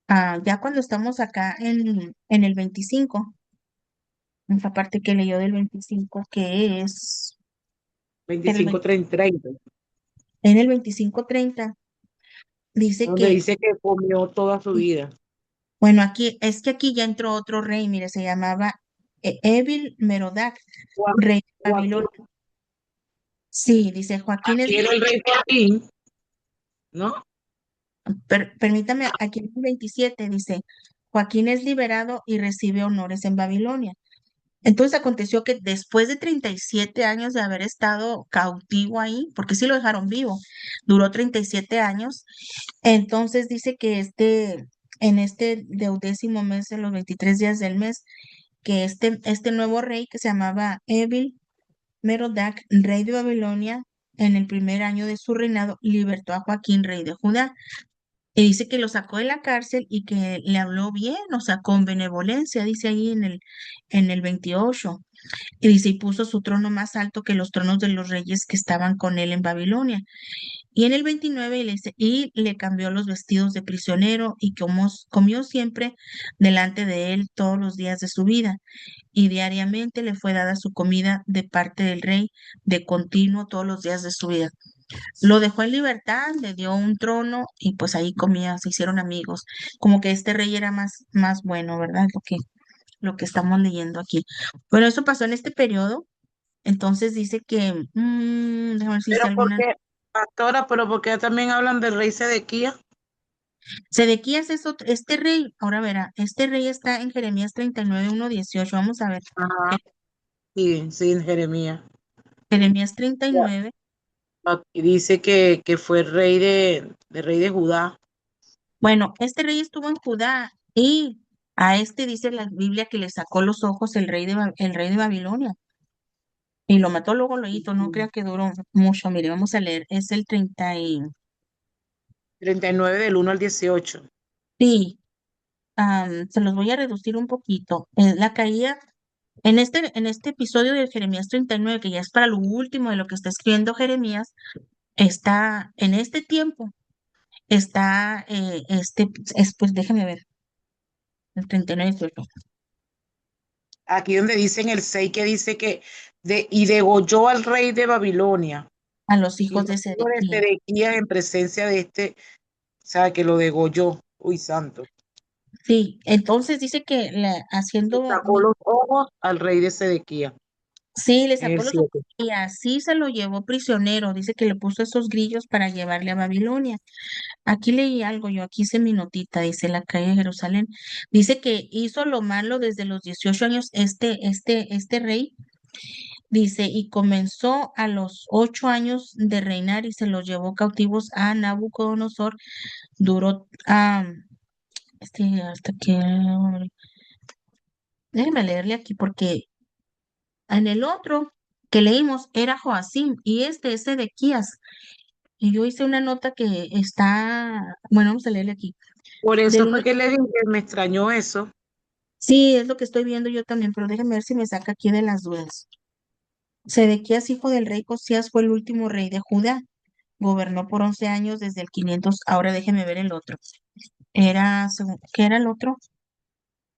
ya cuando estamos acá en el 25, esa parte que leyó del 25, que es en el 25, 20 30, 30, en el 25:30, dice donde que, dice que comió toda su vida. bueno, aquí ya entró otro rey, mire, se llamaba Evil Merodac, rey de Joaquín, Babilonia. Sí, dice Joaquín es, aquí era el rey Joaquín, ¿no? permítame, aquí en el 27 dice, Joaquín es liberado y recibe honores en Babilonia. Entonces aconteció que después de 37 años de haber estado cautivo ahí, porque sí lo dejaron vivo, duró 37 años, entonces dice que en este deudécimo mes, en los 23 días del mes, que este nuevo rey que se llamaba Evil Merodac, rey de Babilonia, en el primer año de su reinado, libertó a Joaquín, rey de Judá. Y dice que lo sacó de la cárcel y que le habló bien, o sea, con benevolencia, dice ahí en el 28. Y dice, y puso su trono más alto que los tronos de los reyes que estaban con él en Babilonia. Y en el 29 le dice, y le cambió los vestidos de prisionero y comió siempre delante de él todos los días de su vida. Y diariamente le fue dada su comida de parte del rey de continuo todos los días de su vida. Lo dejó en libertad, le dio un trono y pues ahí comía, se hicieron amigos. Como que este rey era más bueno, ¿verdad? Lo que estamos leyendo aquí. Bueno, eso pasó en este periodo. Entonces dice que, déjame ver si dice Pero alguna. porque, pastora, pero porque también hablan del rey Sedequías. Sedequías es este rey, ahora verá, este rey está en Jeremías 39:1-18. Vamos a ver. Ajá, Je- sí, sí, en Jeremías. Jeremías 39. Aquí dice que fue rey de Judá. Bueno, este rey estuvo en Judá y a este dice la Biblia que le sacó los ojos el rey de Babilonia y lo mató luego lo hizo. No crea que duró mucho. Mire, vamos a leer. Es el 30 y... 39 del 1 al 18. Sí, se los voy a reducir un poquito. La caída en este episodio de Jeremías 39, que ya es para lo último de lo que está escribiendo Jeremías, está en este tiempo, está, pues déjeme ver, el 39, 18, Aquí donde dice en el 6 que dice y degolló al rey de Babilonia a los y hijos los de hijos de Sedequías. Sedequías en presencia de o sea, que lo degolló. Uy, santo. Sí, entonces dice que Le sacó los ojos al rey de Sedequías sí, le en sacó el los ojos 7. y así se lo llevó prisionero. Dice que le puso esos grillos para llevarle a Babilonia. Aquí leí algo, yo aquí hice mi notita, dice la calle de Jerusalén. Dice que hizo lo malo desde los 18 años este rey, dice, y comenzó a los 8 años de reinar y se los llevó cautivos a Nabucodonosor. Duró, hasta que, déjeme leerle aquí porque en el otro que leímos era Joacim y este es Sedequías. Y yo hice una nota que está, bueno, vamos a leerle aquí. Por Del eso uno. fue que le dije, me extrañó eso. Sí, es lo que estoy viendo yo también, pero déjeme ver si me saca aquí de las dudas. Sedequías, hijo del rey Josías, fue el último rey de Judá. Gobernó por 11 años desde el 500. Ahora déjeme ver el otro. ¿Qué era el otro?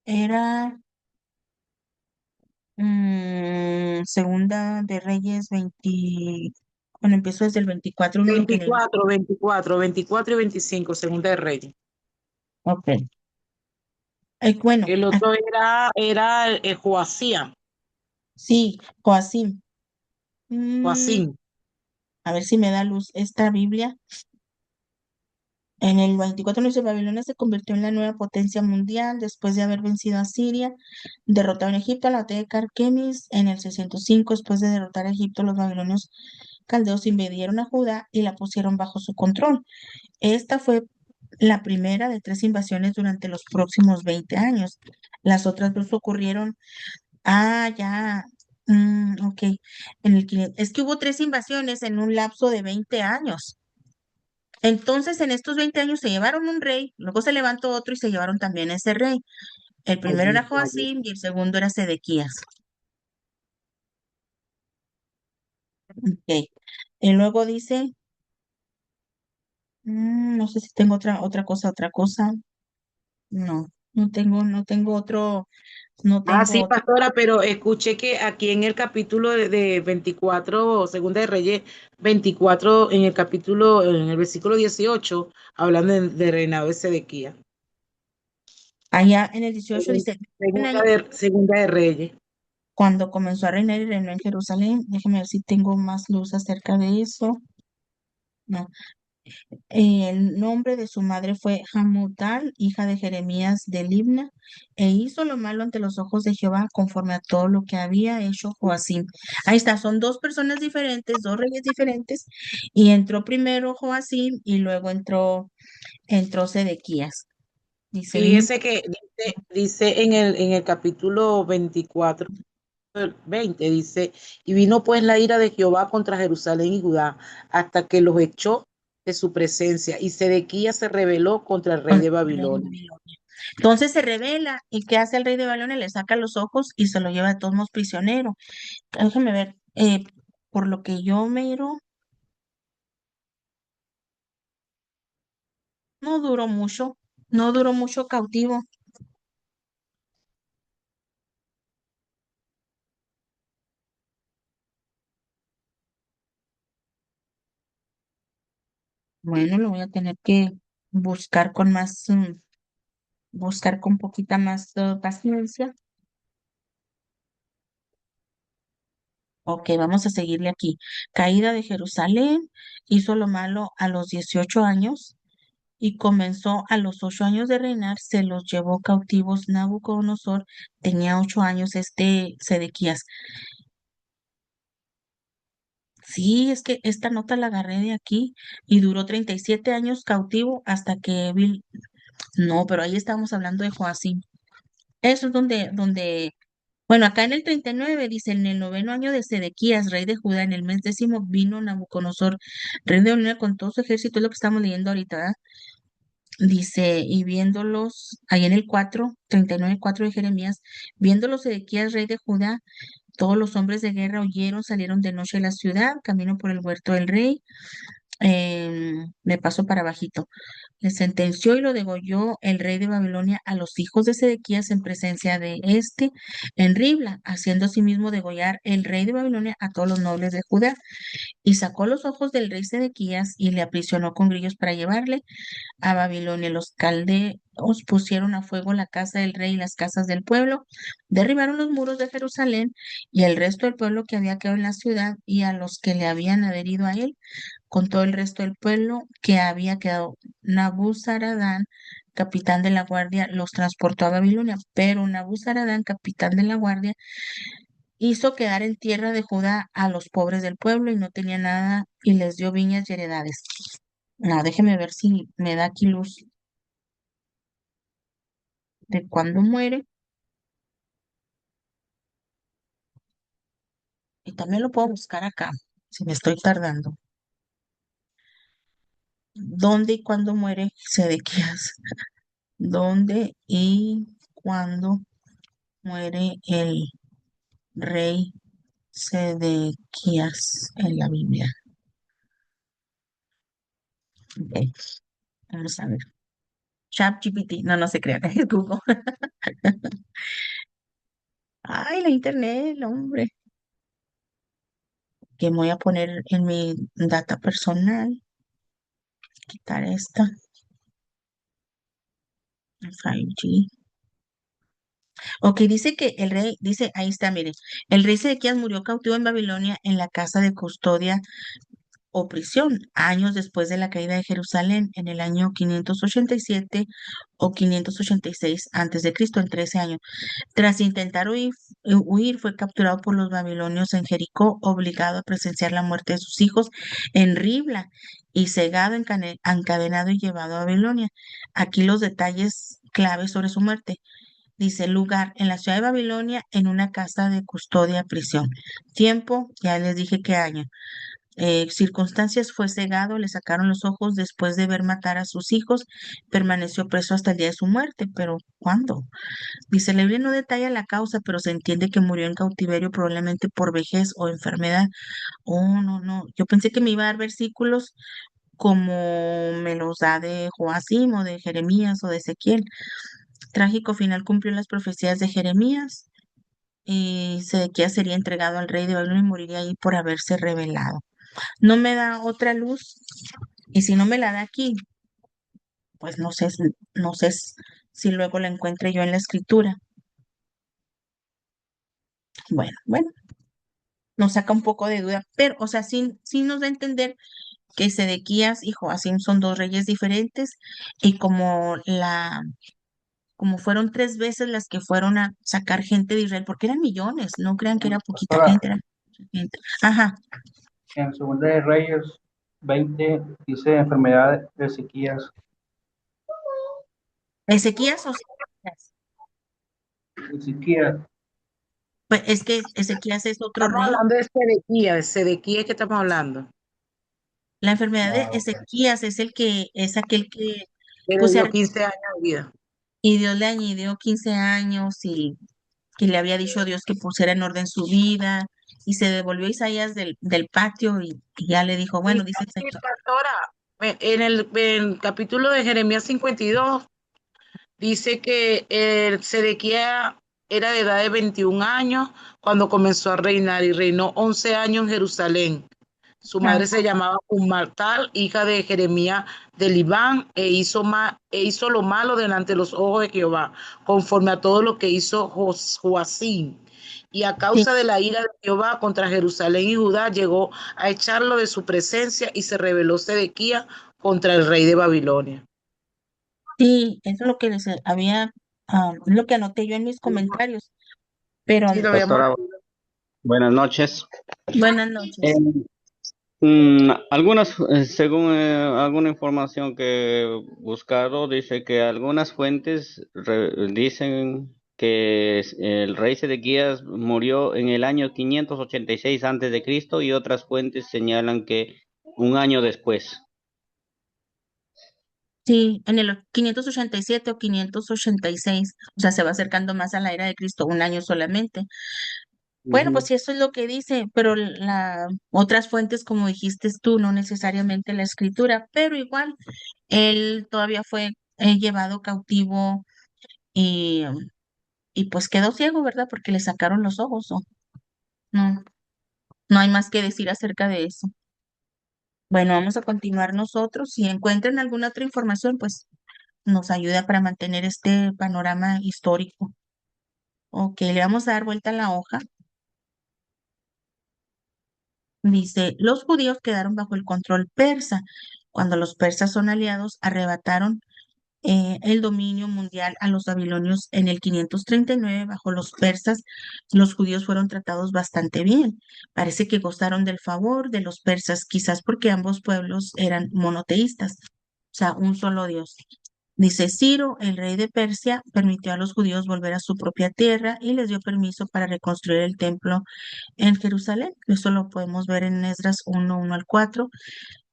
Era Segunda de Reyes 20. Bueno, empezó desde el 24, uno lo que leímos. 24 y 25, segunda de Reyes. Ok. Bueno, El otro era Joacía, sí, Joacim. Mm, Joacín. a ver si me da luz esta Biblia. En el 24 dice, Babilonia se convirtió en la nueva potencia mundial después de haber vencido a Siria, derrotado en Egipto a la batalla de Carquemis. En el 605, después de derrotar a Egipto, los babilonios caldeos invadieron a Judá y la pusieron bajo su control. Esta fue la primera de 3 invasiones durante los próximos 20 años. Las otras dos ocurrieron, ya, ok, es que hubo 3 invasiones en un lapso de 20 años. Entonces, en estos 20 años se llevaron un rey, luego se levantó otro y se llevaron también ese rey. El primero Allí, era Joacim y el segundo era Sedequías. Ok. Y luego dice, no sé si tengo otra cosa. No, no tengo otro, no ah, tengo sí, otro. pastora, pero escuché que aquí en el capítulo de 24, Segunda de Reyes 24, en el capítulo, en el versículo 18, hablan de reinado de Sedequía. Allá en el 18 dice, en año Segunda de Reyes. cuando comenzó a reinar y reinó en Jerusalén. Déjeme ver si tengo más luz acerca de eso. No. El nombre de su madre fue Hamutal, hija de Jeremías de Libna, e hizo lo malo ante los ojos de Jehová conforme a todo lo que había hecho Joacim. Ahí está, son dos personas diferentes, dos reyes diferentes, y entró primero Joacim y luego entró Sedequías. Dice, vino. Fíjese que dice en el capítulo 24, 20, dice, y vino pues la ira de Jehová contra Jerusalén y Judá, hasta que los echó de su presencia, y Sedequías se rebeló contra el rey de Contra el rey de Babilonia. Babilonia. Entonces se revela y ¿qué hace el rey de Babilonia? Le saca los ojos y se lo lleva de todos modos prisionero. Déjame ver, por lo que yo miro, no duró mucho cautivo. Bueno, lo voy a tener que buscar con buscar con poquita más paciencia. Ok, vamos a seguirle aquí. Caída de Jerusalén, hizo lo malo a los 18 años y comenzó a los 8 años de reinar, se los llevó cautivos Nabucodonosor, tenía 8 años este Sedequías. Sí, es que esta nota la agarré de aquí y duró 37 años cautivo hasta que no, pero ahí estábamos hablando de Joacim. Eso es bueno, acá en el 39 dice, en el noveno año de Sedequías, rey de Judá, en el mes décimo, vino Nabucodonosor, rey de Babilonia, con todo su ejército, es lo que estamos leyendo ahorita, ¿verdad? Dice, y viéndolos, ahí en el 39, 4 de Jeremías, viéndolos Sedequías, rey de Judá, todos los hombres de guerra huyeron, salieron de noche de la ciudad, camino por el huerto del rey, me paso para bajito. Le sentenció y lo degolló el rey de Babilonia a los hijos de Sedequías en presencia de éste en Ribla, haciendo asimismo degollar el rey de Babilonia a todos los nobles de Judá. Y sacó los ojos del rey Sedequías y le aprisionó con grillos para llevarle a Babilonia. Los caldeos pusieron a fuego la casa del rey y las casas del pueblo, derribaron los muros de Jerusalén y el resto del pueblo que había quedado en la ciudad y a los que le habían adherido a él, con todo el resto del pueblo que había quedado. Nabuzaradán, capitán de la guardia, los transportó a Babilonia, pero Nabuzaradán, capitán de la guardia, hizo quedar en tierra de Judá a los pobres del pueblo y no tenía nada y les dio viñas y heredades. No, déjeme ver si me da aquí luz de cuándo muere. Y también lo puedo buscar acá, si me estoy tardando. ¿Dónde y cuándo muere Sedequías? ¿Dónde y cuándo muere el rey Sedequías en la Biblia? Ok, vamos a ver. ChatGPT, no, no se crea, es Google. Ay, la internet, hombre. Que me voy a poner en mi data personal. Quitar esta. 5G. Ok, dice que el rey, dice, ahí está, mire, el rey Sedequías murió cautivo en Babilonia en la casa de custodia o prisión, años después de la caída de Jerusalén, en el año 587 o 586 antes de Cristo, en 13 años. Tras intentar huir, fue capturado por los babilonios en Jericó, obligado a presenciar la muerte de sus hijos en Ribla y cegado, encadenado y llevado a Babilonia. Aquí los detalles claves sobre su muerte. Dice lugar en la ciudad de Babilonia en una casa de custodia prisión. Tiempo, ya les dije qué año. circunstancias fue cegado, le sacaron los ojos después de ver matar a sus hijos, permaneció preso hasta el día de su muerte. Pero ¿cuándo? Dice, la Biblia no detalla la causa, pero se entiende que murió en cautiverio probablemente por vejez o enfermedad. Oh, no, no. Yo pensé que me iba a dar versículos como me los da de Joacim o de Jeremías o de Ezequiel. Trágico final cumplió las profecías de Jeremías y Sedequías sería entregado al rey de Babilonia y moriría ahí por haberse rebelado. No me da otra luz y si no me la da aquí, pues no sé, no sé si luego la encuentre yo en la escritura. Bueno, nos saca un poco de duda, pero, o sea, sí nos da a entender que Sedequías y Joacim son dos reyes diferentes y como fueron 3 veces las que fueron a sacar gente de Israel, porque eran millones, no crean que era poquita Pastora, gente, era mucha gente. Ajá, en Segunda de Reyes 20 dice enfermedad de Ezequías. Ezequías o Sedequías. Ezequías, Pues es que Ezequías es otro Estamos rey. hablando de Sedequías que estamos hablando. La enfermedad de ok. Ezequías es aquel que Que le pues dio 15 años de vida. y Dios le añadió 15 años y que le había dicho a Dios que pusiera en orden su vida y se devolvió Isaías del patio y ya le dijo, bueno, Sí, dice el sí, Señor. pastora, en el capítulo de Jeremías 52 dice que Sedequías era de edad de 21 años cuando comenzó a reinar y reinó 11 años en Jerusalén. Su Ah, madre se llamaba Martal, hija de Jeremías de Libán, e hizo lo malo delante de los ojos de Jehová, conforme a todo lo que hizo Joacim. Y a sí, causa de la ira de Jehová contra Jerusalén y Judá, llegó a echarlo de su presencia y se rebeló Sedequías contra el rey de Babilonia. sí, eso es lo que les había, es lo que anoté yo en mis comentarios, pero Sí, lo habíamos. Pastora, buenas noches. buenas Eh, noches. según alguna información que he buscado, dice que algunas fuentes dicen que el rey Sedequías murió en el año 586 antes de Cristo y otras fuentes señalan que un año después. Sí, en el 587 o 586, o sea, se va acercando más a la era de Cristo, un año solamente. Bueno, pues Ujú. sí, eso es lo que dice, pero otras fuentes, como dijiste tú, no necesariamente la escritura, pero igual, él todavía fue llevado cautivo y, y pues quedó ciego, ¿verdad? Porque le sacaron los ojos, ¿o? No, no hay más que decir acerca de eso. Bueno, vamos a continuar nosotros. Si encuentran alguna otra información, pues nos ayuda para mantener este panorama histórico. Ok, le vamos a dar vuelta a la hoja. Dice, los judíos quedaron bajo el control persa. Cuando los persas son aliados, arrebataron el dominio mundial a los babilonios en el 539. Bajo los persas, los judíos fueron tratados bastante bien. Parece que gozaron del favor de los persas, quizás porque ambos pueblos eran monoteístas, o sea, un solo Dios. Dice Ciro, el rey de Persia, permitió a los judíos volver a su propia tierra y les dio permiso para reconstruir el templo en Jerusalén. Eso lo podemos ver en Esdras 1:1 al 4.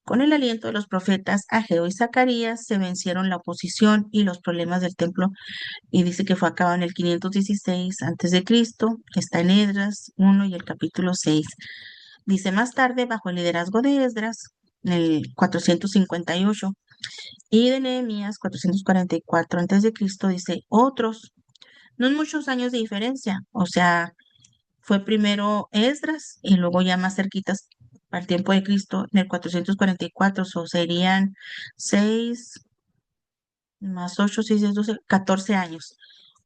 Con el aliento de los profetas Ageo y Zacarías se vencieron la oposición y los problemas del templo y dice que fue acabado en el 516 antes de Cristo. Está en Esdras 1 y el capítulo 6. Dice más tarde, bajo el liderazgo de Esdras, en el 458 y de Nehemías 444 antes de Cristo, dice otros, no es muchos años de diferencia, o sea, fue primero Esdras y luego ya más cerquitas al tiempo de Cristo, en el 444, o serían 6 más 8, 6, 10, 12, 14 años.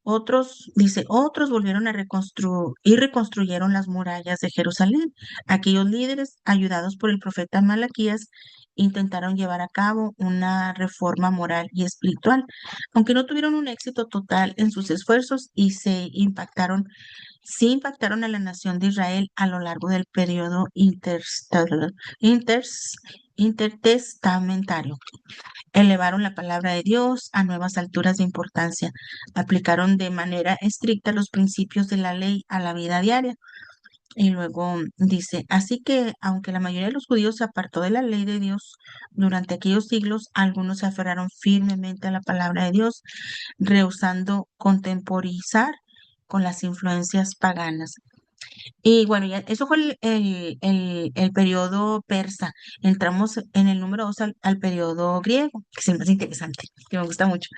Otros, dice, otros volvieron a reconstruir y reconstruyeron las murallas de Jerusalén. Aquellos líderes, ayudados por el profeta Malaquías, intentaron llevar a cabo una reforma moral y espiritual, aunque no tuvieron un éxito total en sus esfuerzos y sí impactaron a la nación de Israel a lo largo del periodo intertestamentario. Elevaron la palabra de Dios a nuevas alturas de importancia. Aplicaron de manera estricta los principios de la ley a la vida diaria. Y luego dice, así que aunque la mayoría de los judíos se apartó de la ley de Dios durante aquellos siglos, algunos se aferraron firmemente a la palabra de Dios, rehusando contemporizar con las influencias paganas. Y bueno, ya, eso fue el periodo persa. Entramos en el número 2 al periodo griego, que es el más interesante, que me gusta mucho.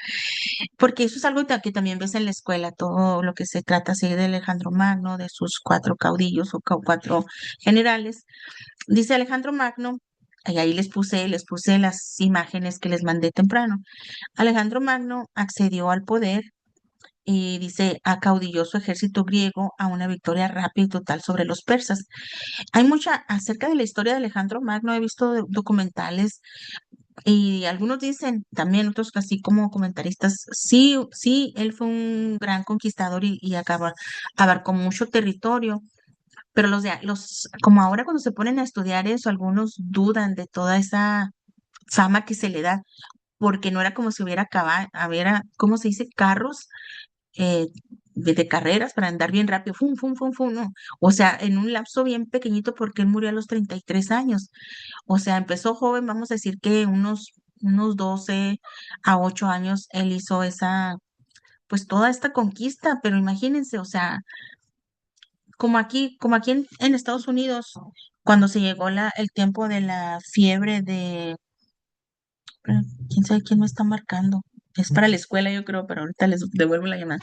Porque eso es algo que también ves en la escuela, todo lo que se trata así de Alejandro Magno, de sus cuatro caudillos o cuatro generales. Dice Alejandro Magno, y ahí les puse las imágenes que les mandé temprano. Alejandro Magno accedió al poder y dice, acaudilló su ejército griego a una victoria rápida y total sobre los persas. Hay mucha acerca de la historia de Alejandro Magno, he visto documentales y algunos dicen, también otros así como comentaristas, sí, sí, él fue un gran conquistador y abarcó mucho territorio, pero como ahora cuando se ponen a estudiar eso, algunos dudan de toda esa fama que se le da, porque no era como si hubiera ¿cómo se dice? Carros eh, de carreras para andar bien rápido, fum, fum, fum, fum, no. O sea, en un lapso bien pequeñito porque él murió a los 33 años. O sea, empezó joven, vamos a decir que unos 12 a 8 años él hizo pues toda esta conquista, pero imagínense, o sea, como aquí en Estados Unidos, cuando se llegó el tiempo de la fiebre quién sabe quién me está marcando. Es para la escuela, yo creo, pero ahorita les devuelvo la llamada.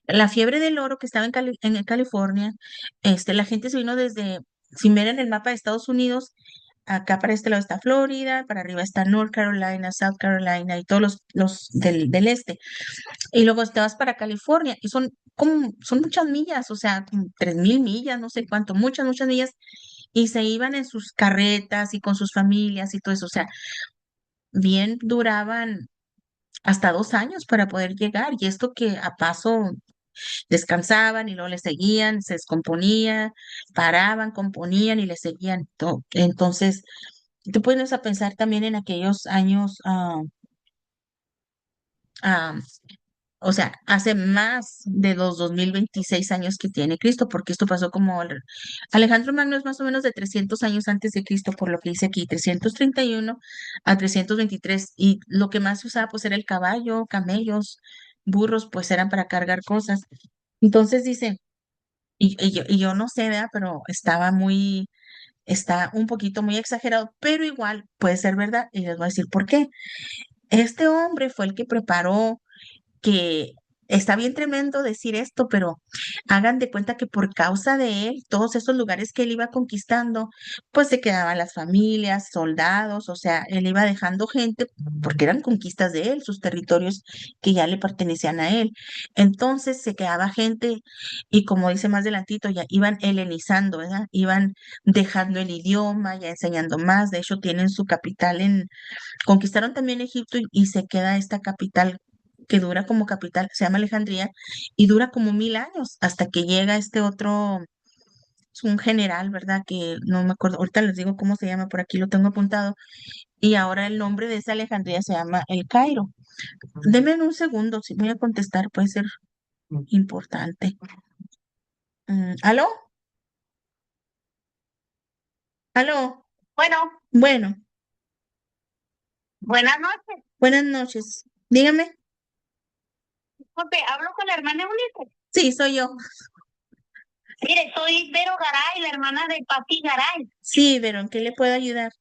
La fiebre del oro que estaba en California, la gente se vino si miran el mapa de Estados Unidos, acá para este lado está Florida, para arriba está North Carolina, South Carolina y todos los del este. Y luego te vas para California y son muchas millas, o sea, como 3,000 millas, no sé cuánto, muchas, muchas millas. Y se iban en sus carretas y con sus familias y todo eso, o sea, bien duraban hasta 2 años para poder llegar. Y esto que a paso descansaban y luego le seguían, se descomponía, paraban, componían y le seguían. Entonces, tú pones a pensar también en aquellos años, ah, o sea, hace más de los 2026 años que tiene Cristo, porque esto pasó Alejandro Magno es más o menos de 300 años antes de Cristo, por lo que dice aquí, 331 a 323, y lo que más se usaba pues era el caballo, camellos, burros, pues eran para cargar cosas. Entonces dice, y yo no sé, ¿verdad? Pero está un poquito muy exagerado, pero igual puede ser verdad, y les voy a decir por qué. Este hombre fue el que preparó que está bien tremendo decir esto, pero hagan de cuenta que por causa de él, todos esos lugares que él iba conquistando, pues se quedaban las familias, soldados, o sea, él iba dejando gente porque eran conquistas de él, sus territorios que ya le pertenecían a él. Entonces se quedaba gente y como dice más adelantito, ya iban helenizando, ¿verdad? Iban dejando el idioma, ya enseñando más. De hecho, tienen su capital conquistaron también Egipto y se queda esta capital que dura como capital, se llama Alejandría, y dura como 1,000 años hasta que llega este otro, es un general, ¿verdad? Que no me acuerdo, ahorita les digo cómo se llama, por aquí lo tengo apuntado, y ahora el nombre de esa Alejandría se llama El Cairo. Denme un segundo, si voy a contestar, puede ser importante. ¿Aló? ¿Aló? Bueno, Bueno, buenas noches. buenas noches. Dígame. Disculpe, hablo con la hermana Eunice. Sí, soy yo. Mire, soy Vero Garay, la hermana de Pati Garay. Sí, pero ¿en qué le puedo ayudar?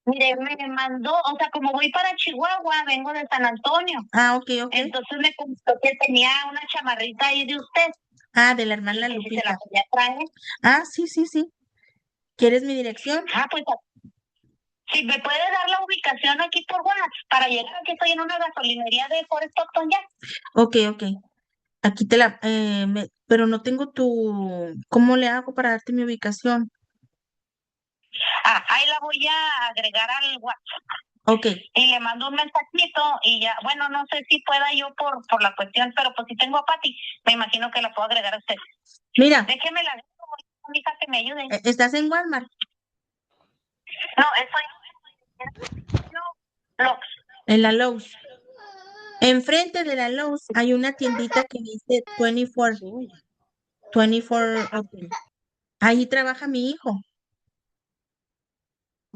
Mire, me mandó, o sea, como voy para Chihuahua, vengo de San Antonio. Ah, ok, ok. Entonces me contó que tenía una chamarrita ahí de usted. Ah, de la hermana Y que si se Lupita. la podía traer. Ah, sí, sí, sí. ¿Quieres mi dirección? Pues, si me puede dar la ubicación aquí por WhatsApp para llegar, aquí estoy en una gasolinería de Forest Stockton ya. Ok, ok. Aquí pero no tengo ¿cómo le hago para darte mi ubicación? Ahí la voy a agregar al WhatsApp. Ok, Y le mando un mensajito y ya, bueno, no sé si pueda yo por la cuestión, pero pues si tengo a Pati, me imagino que la puedo agregar a usted. mira, Déjeme la hija que me ayude. ¿estás en Walmart? No, estoy En la Lowe's. Enfrente de la Lowe's hay una tiendita que dice 24. 24 Open. Ahí trabaja mi hijo.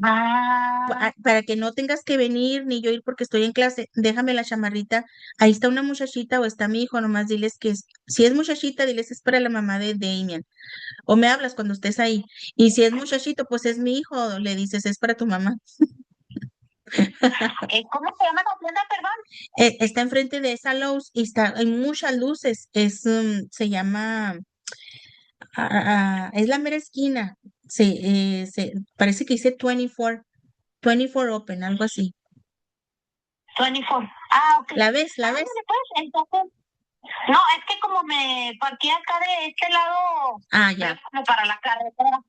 Ah, Para que no tengas que venir ni yo ir porque estoy en clase, déjame la chamarrita. Ahí está una muchachita o está mi hijo, nomás diles que si es muchachita, diles es para la mamá de Damien. O me hablas cuando estés ahí. Y si es muchachito, pues es mi hijo, le dices es para tu mamá. ¿cómo se llama la tienda, perdón? Está enfrente de esa Lowe's y hay muchas luces. Se llama, es la mera esquina. Parece que dice 24 Open, algo así. 24. Ah, ok. ¿La ves? ¿La ves? Ándale, pues, entonces, no, es que como me parqué acá de este lado, Ah, es ya. como para la carretera.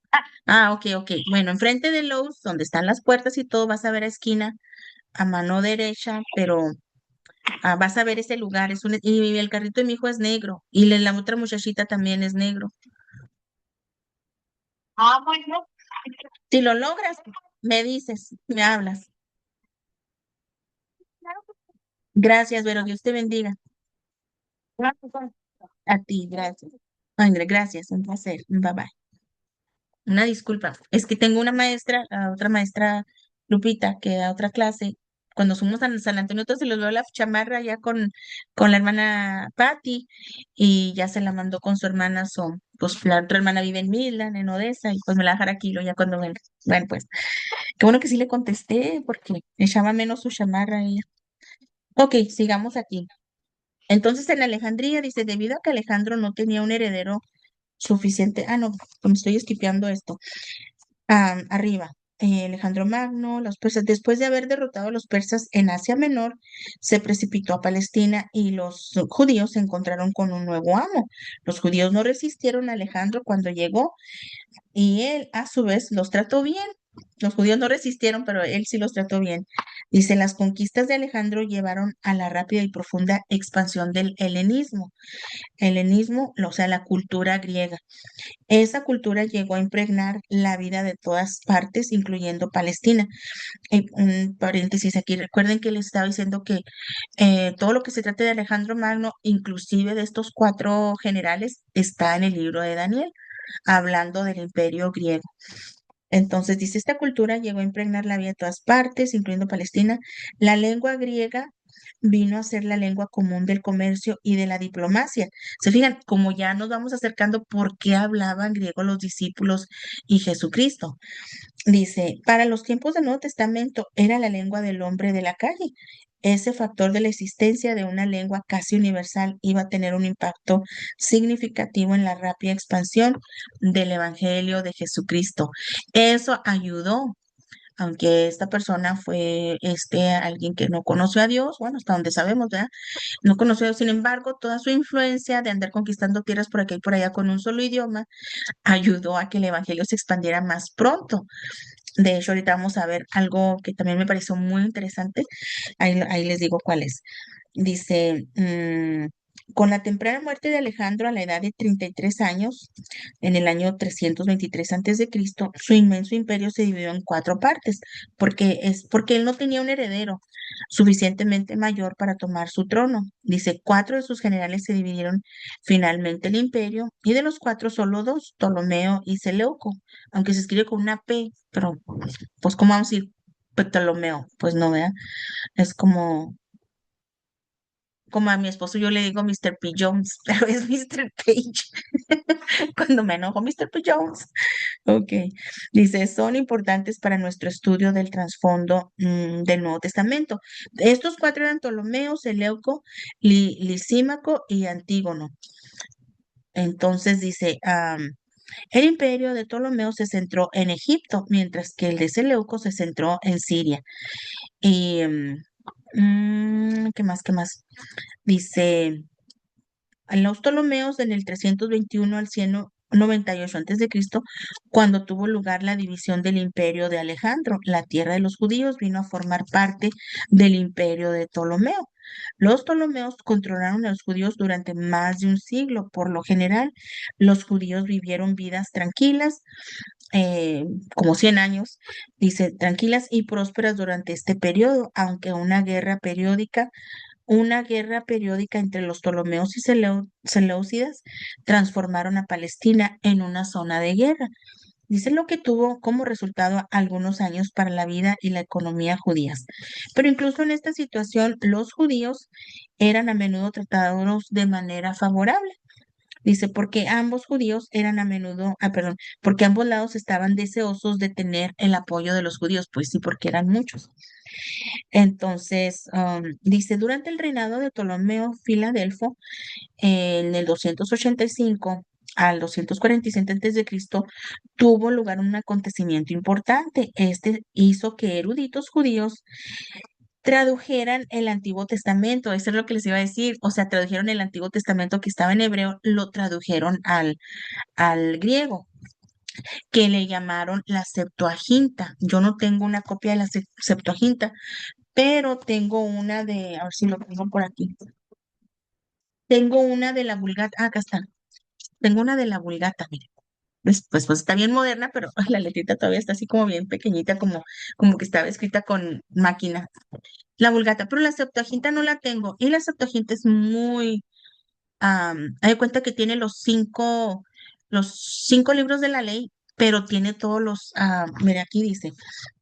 Ok. Bueno, enfrente de Lowe's, donde están las puertas y todo, vas a ver a esquina, a mano derecha, pero vas a ver ese lugar. Y el carrito de mi hijo es negro. Y la otra muchachita también es negro. Ah, bueno. Si lo logras, me dices, me hablas. Claro que Gracias, Vero. Dios te bendiga. sí. A ti, gracias. André, gracias. Un placer. Bye bye. Una disculpa. Es que tengo una maestra, la otra maestra Lupita, que da otra clase. Cuando fuimos a San Antonio, entonces se les dio la chamarra ya con la hermana Patty y ya se la mandó con su hermana Son. Pues la otra hermana vive en Midland, en Odessa, y pues me la va a dejar aquí ya cuando venga. Bueno, pues, qué bueno que sí le contesté porque echaba menos su chamarra a ella. Ok, sigamos aquí. Entonces en Alejandría dice, debido a que Alejandro no tenía un heredero suficiente, no, me estoy esquipeando esto. Arriba, Alejandro Magno, los persas, después de haber derrotado a los persas en Asia Menor, se precipitó a Palestina y los judíos se encontraron con un nuevo amo. Los judíos no resistieron a Alejandro cuando llegó y él a su vez los trató bien. Los judíos no resistieron, pero él sí los trató bien. Dice, las conquistas de Alejandro llevaron a la rápida y profunda expansión del helenismo. Helenismo, o sea, la cultura griega. Esa cultura llegó a impregnar la vida de todas partes, incluyendo Palestina. Un paréntesis aquí, recuerden que les estaba diciendo que todo lo que se trate de Alejandro Magno, inclusive de estos 4 generales, está en el libro de Daniel, hablando del imperio griego. Entonces dice, esta cultura llegó a impregnar la vida de todas partes, incluyendo Palestina. La lengua griega vino a ser la lengua común del comercio y de la diplomacia. Se fijan, como ya nos vamos acercando, ¿por qué hablaban griego los discípulos y Jesucristo? Dice, para los tiempos del Nuevo Testamento era la lengua del hombre de la calle. Ese factor de la existencia de una lengua casi universal iba a tener un impacto significativo en la rápida expansión del Evangelio de Jesucristo. Eso ayudó, aunque esta persona fue alguien que no conoció a Dios, bueno, hasta donde sabemos, ¿verdad? No conoció a Dios, sin embargo, toda su influencia de andar conquistando tierras por aquí y por allá con un solo idioma ayudó a que el Evangelio se expandiera más pronto. De hecho, ahorita vamos a ver algo que también me pareció muy interesante. Ahí les digo cuál es. Dice, con la temprana muerte de Alejandro a la edad de 33 años, en el año 323 a.C., su inmenso imperio se dividió en 4 partes, porque él no tenía un heredero suficientemente mayor para tomar su trono. Dice, 4 de sus generales se dividieron finalmente el imperio, y de los 4 solo 2, Ptolomeo y Seleuco, aunque se escribe con una P, pero pues ¿cómo vamos a decir Ptolomeo? Pues no, ¿verdad? Es como a mi esposo yo le digo Mr. P. Jones, pero es Mr. Page. Cuando me enojo, Mr. P. Jones. Ok. Dice, son importantes para nuestro estudio del trasfondo del Nuevo Testamento. Estos 4 eran Ptolomeo, Seleuco, Lisímaco y Antígono. Entonces dice, el imperio de Ptolomeo se centró en Egipto, mientras que el de Seleuco se centró en Siria. Y, ¿qué más? ¿Qué más? Dice, en los Ptolomeos en el 321 al 198 a.C., cuando tuvo lugar la división del imperio de Alejandro, la tierra de los judíos vino a formar parte del imperio de Ptolomeo. Los Ptolomeos controlaron a los judíos durante más de un siglo. Por lo general, los judíos vivieron vidas tranquilas, eh, como 100 años, dice, tranquilas y prósperas durante este periodo, aunque una guerra periódica una guerra periódica entre los Ptolomeos y Seleucidas transformaron a Palestina en una zona de guerra. Dice lo que tuvo como resultado algunos años para la vida y la economía judías. Pero incluso en esta situación, los judíos eran a menudo tratados de manera favorable. Dice, porque ambos judíos eran a menudo, perdón, porque ambos lados estaban deseosos de tener el apoyo de los judíos, pues sí, porque eran muchos. Entonces, dice, durante el reinado de Ptolomeo Filadelfo, en el 285 al 247 a.C., tuvo lugar un acontecimiento importante. Este hizo que eruditos judíos tradujeran el Antiguo Testamento. Eso es lo que les iba a decir. O sea, tradujeron el Antiguo Testamento que estaba en hebreo, lo tradujeron al griego, que le llamaron la Septuaginta. Yo no tengo una copia de la Septuaginta, pero tengo una a ver si lo tengo por aquí. Tengo una de la Vulgata, acá está. Tengo una de la Vulgata, mire. Pues está bien moderna, pero la letrita todavía está así como bien pequeñita, como que estaba escrita con máquina. La Vulgata, pero la Septuaginta no la tengo. Y la Septuaginta es muy, hay de cuenta que tiene los cinco libros de la ley, pero tiene todos mira, aquí dice,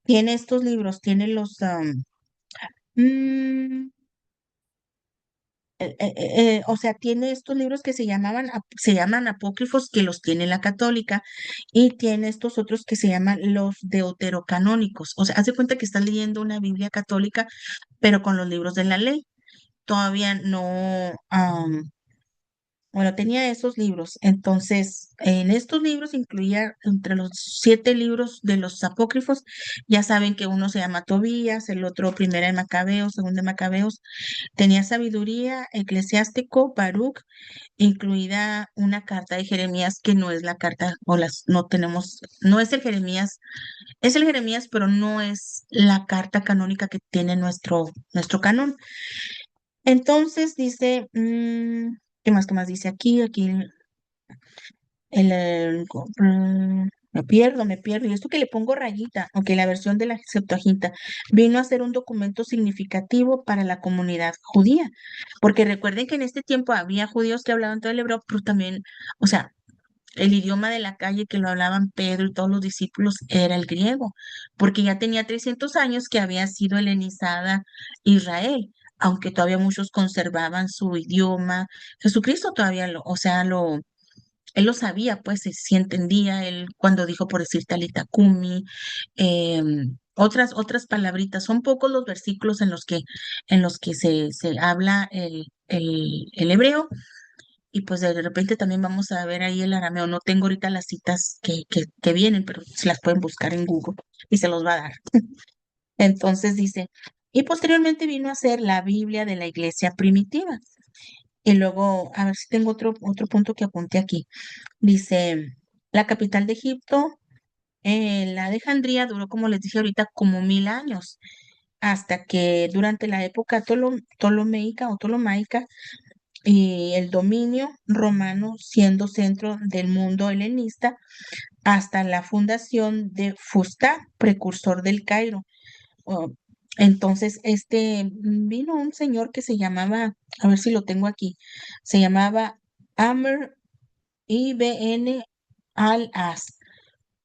tiene estos libros, tiene mm, o sea, tiene estos libros que se llaman apócrifos, que los tiene la católica, y tiene estos otros que se llaman los deuterocanónicos. O sea, haz de cuenta que estás leyendo una Biblia católica, pero con los libros de la ley. Todavía no, bueno, tenía esos libros. Entonces, en estos libros incluía entre los 7 libros de los apócrifos. Ya saben que uno se llama Tobías, el otro Primera de Macabeos, Segunda de Macabeos. Tenía sabiduría, eclesiástico, Baruch, incluida una carta de Jeremías que no es la carta, no tenemos, no es el Jeremías, pero no es la carta canónica que tiene nuestro canon. Entonces dice, ¿qué más dice aquí? Aquí me pierdo. Y esto que le pongo rayita, aunque la versión de la Septuaginta vino a ser un documento significativo para la comunidad judía, porque recuerden que en este tiempo había judíos que hablaban todo el hebreo, pero también, o sea, el idioma de la calle que lo hablaban Pedro y todos los discípulos era el griego, porque ya tenía 300 años que había sido helenizada Israel, aunque todavía muchos conservaban su idioma. Jesucristo todavía o sea, él lo sabía, pues sí entendía, él cuando dijo por decir talita cumi, otras palabritas. Son pocos los versículos en los que se habla el hebreo, y pues de repente también vamos a ver ahí el arameo. No tengo ahorita las citas que vienen, pero se las pueden buscar en Google y se los va a dar. Entonces dice, y posteriormente vino a ser la Biblia de la iglesia primitiva. Y luego, a ver si tengo otro punto que apunté aquí. Dice, la capital de Egipto, la Alejandría, duró, como les dije ahorita, como 1000 años, hasta que durante la época ptolomeica o ptolomaica, y el dominio romano siendo centro del mundo helenista, hasta la fundación de Fustat, precursor del Cairo. Oh, entonces, vino un señor que se llamaba, a ver si lo tengo aquí, se llamaba Amr ibn al-As.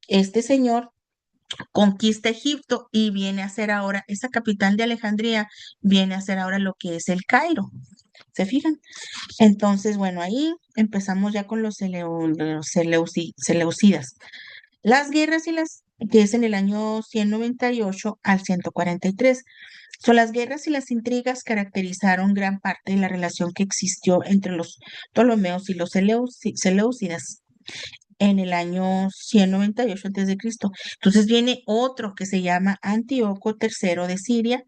Este señor conquista Egipto y viene a ser ahora, esa capital de Alejandría, viene a ser ahora lo que es el Cairo. ¿Se fijan? Entonces, bueno, ahí empezamos ya con los seleucidas. Las guerras que es en el año 198 al 143. Las guerras y las intrigas caracterizaron gran parte de la relación que existió entre los Ptolomeos y los Seleucidas en el año 198 a.C. Entonces viene otro que se llama Antíoco III de Siria.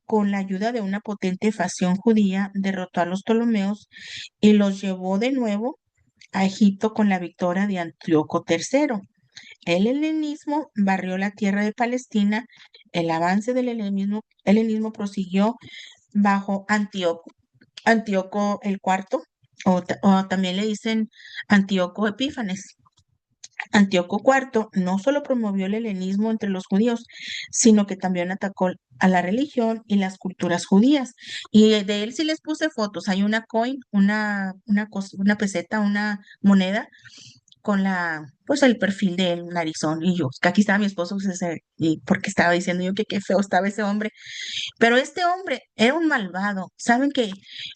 Con la ayuda de una potente facción judía, derrotó a los Ptolomeos y los llevó de nuevo a Egipto con la victoria de Antíoco III. El helenismo barrió la tierra de Palestina. El avance del helenismo prosiguió bajo Antíoco el IV, o también le dicen Antíoco Epífanes. Antíoco IV no solo promovió el helenismo entre los judíos, sino que también atacó a la religión y las culturas judías. Y de él sí les puse fotos. Hay una coin, una peseta, una moneda con pues el perfil del narizón. Y yo, que aquí estaba mi esposo, pues, y porque estaba diciendo yo que qué feo estaba ese hombre. Pero este hombre era un malvado. Saben que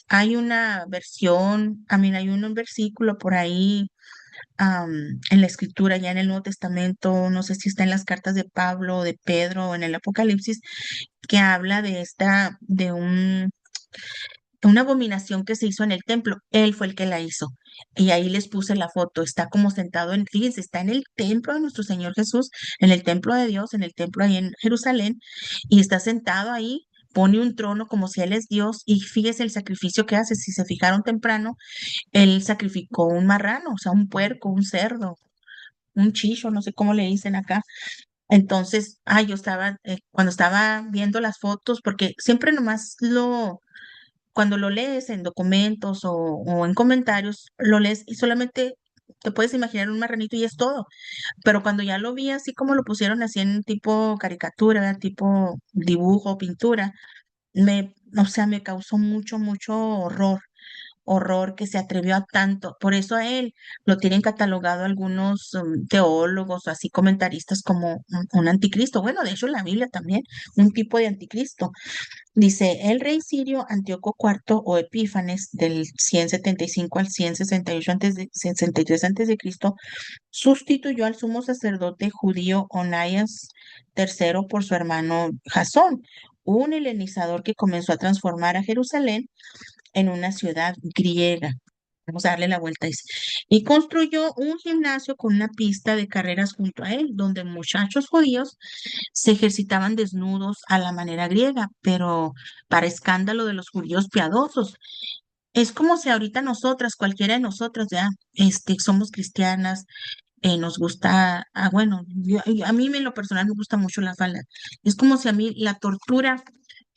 hay una versión, hay un versículo por ahí en la escritura, ya en el Nuevo Testamento, no sé si está en las cartas de Pablo, de Pedro o en el Apocalipsis, que habla de una abominación que se hizo en el templo. Él fue el que la hizo. Y ahí les puse la foto. Está como sentado fíjense, está en el templo de nuestro Señor Jesús, en el templo de Dios, en el templo ahí en Jerusalén, y está sentado ahí. Pone un trono como si él es Dios y fíjese el sacrificio que hace. Si se fijaron temprano, él sacrificó un marrano, o sea, un puerco, un cerdo, un chicho, no sé cómo le dicen acá. Entonces, yo estaba, cuando estaba viendo las fotos, porque siempre nomás cuando lo lees en documentos o en comentarios, lo lees y solamente te puedes imaginar un marranito y es todo. Pero cuando ya lo vi así como lo pusieron así en tipo caricatura, ¿verdad? Tipo dibujo, pintura, o sea, me causó mucho horror que se atrevió a tanto. Por eso a él lo tienen catalogado algunos teólogos o así comentaristas como un anticristo. Bueno, de hecho en la Biblia también, un tipo de anticristo. Dice, el rey sirio Antíoco IV o Epífanes del 175 al 168 63 antes de Cristo sustituyó al sumo sacerdote judío Onías III por su hermano Jasón, un helenizador que comenzó a transformar a Jerusalén en una ciudad griega. Vamos a darle la vuelta. Dice. Y construyó un gimnasio con una pista de carreras junto a él, donde muchachos judíos se ejercitaban desnudos a la manera griega, pero para escándalo de los judíos piadosos. Es como si ahorita nosotras, cualquiera de nosotras, ya, somos cristianas, nos gusta, bueno, a mí en lo personal me gusta mucho la falda. Es como si a mí la tortura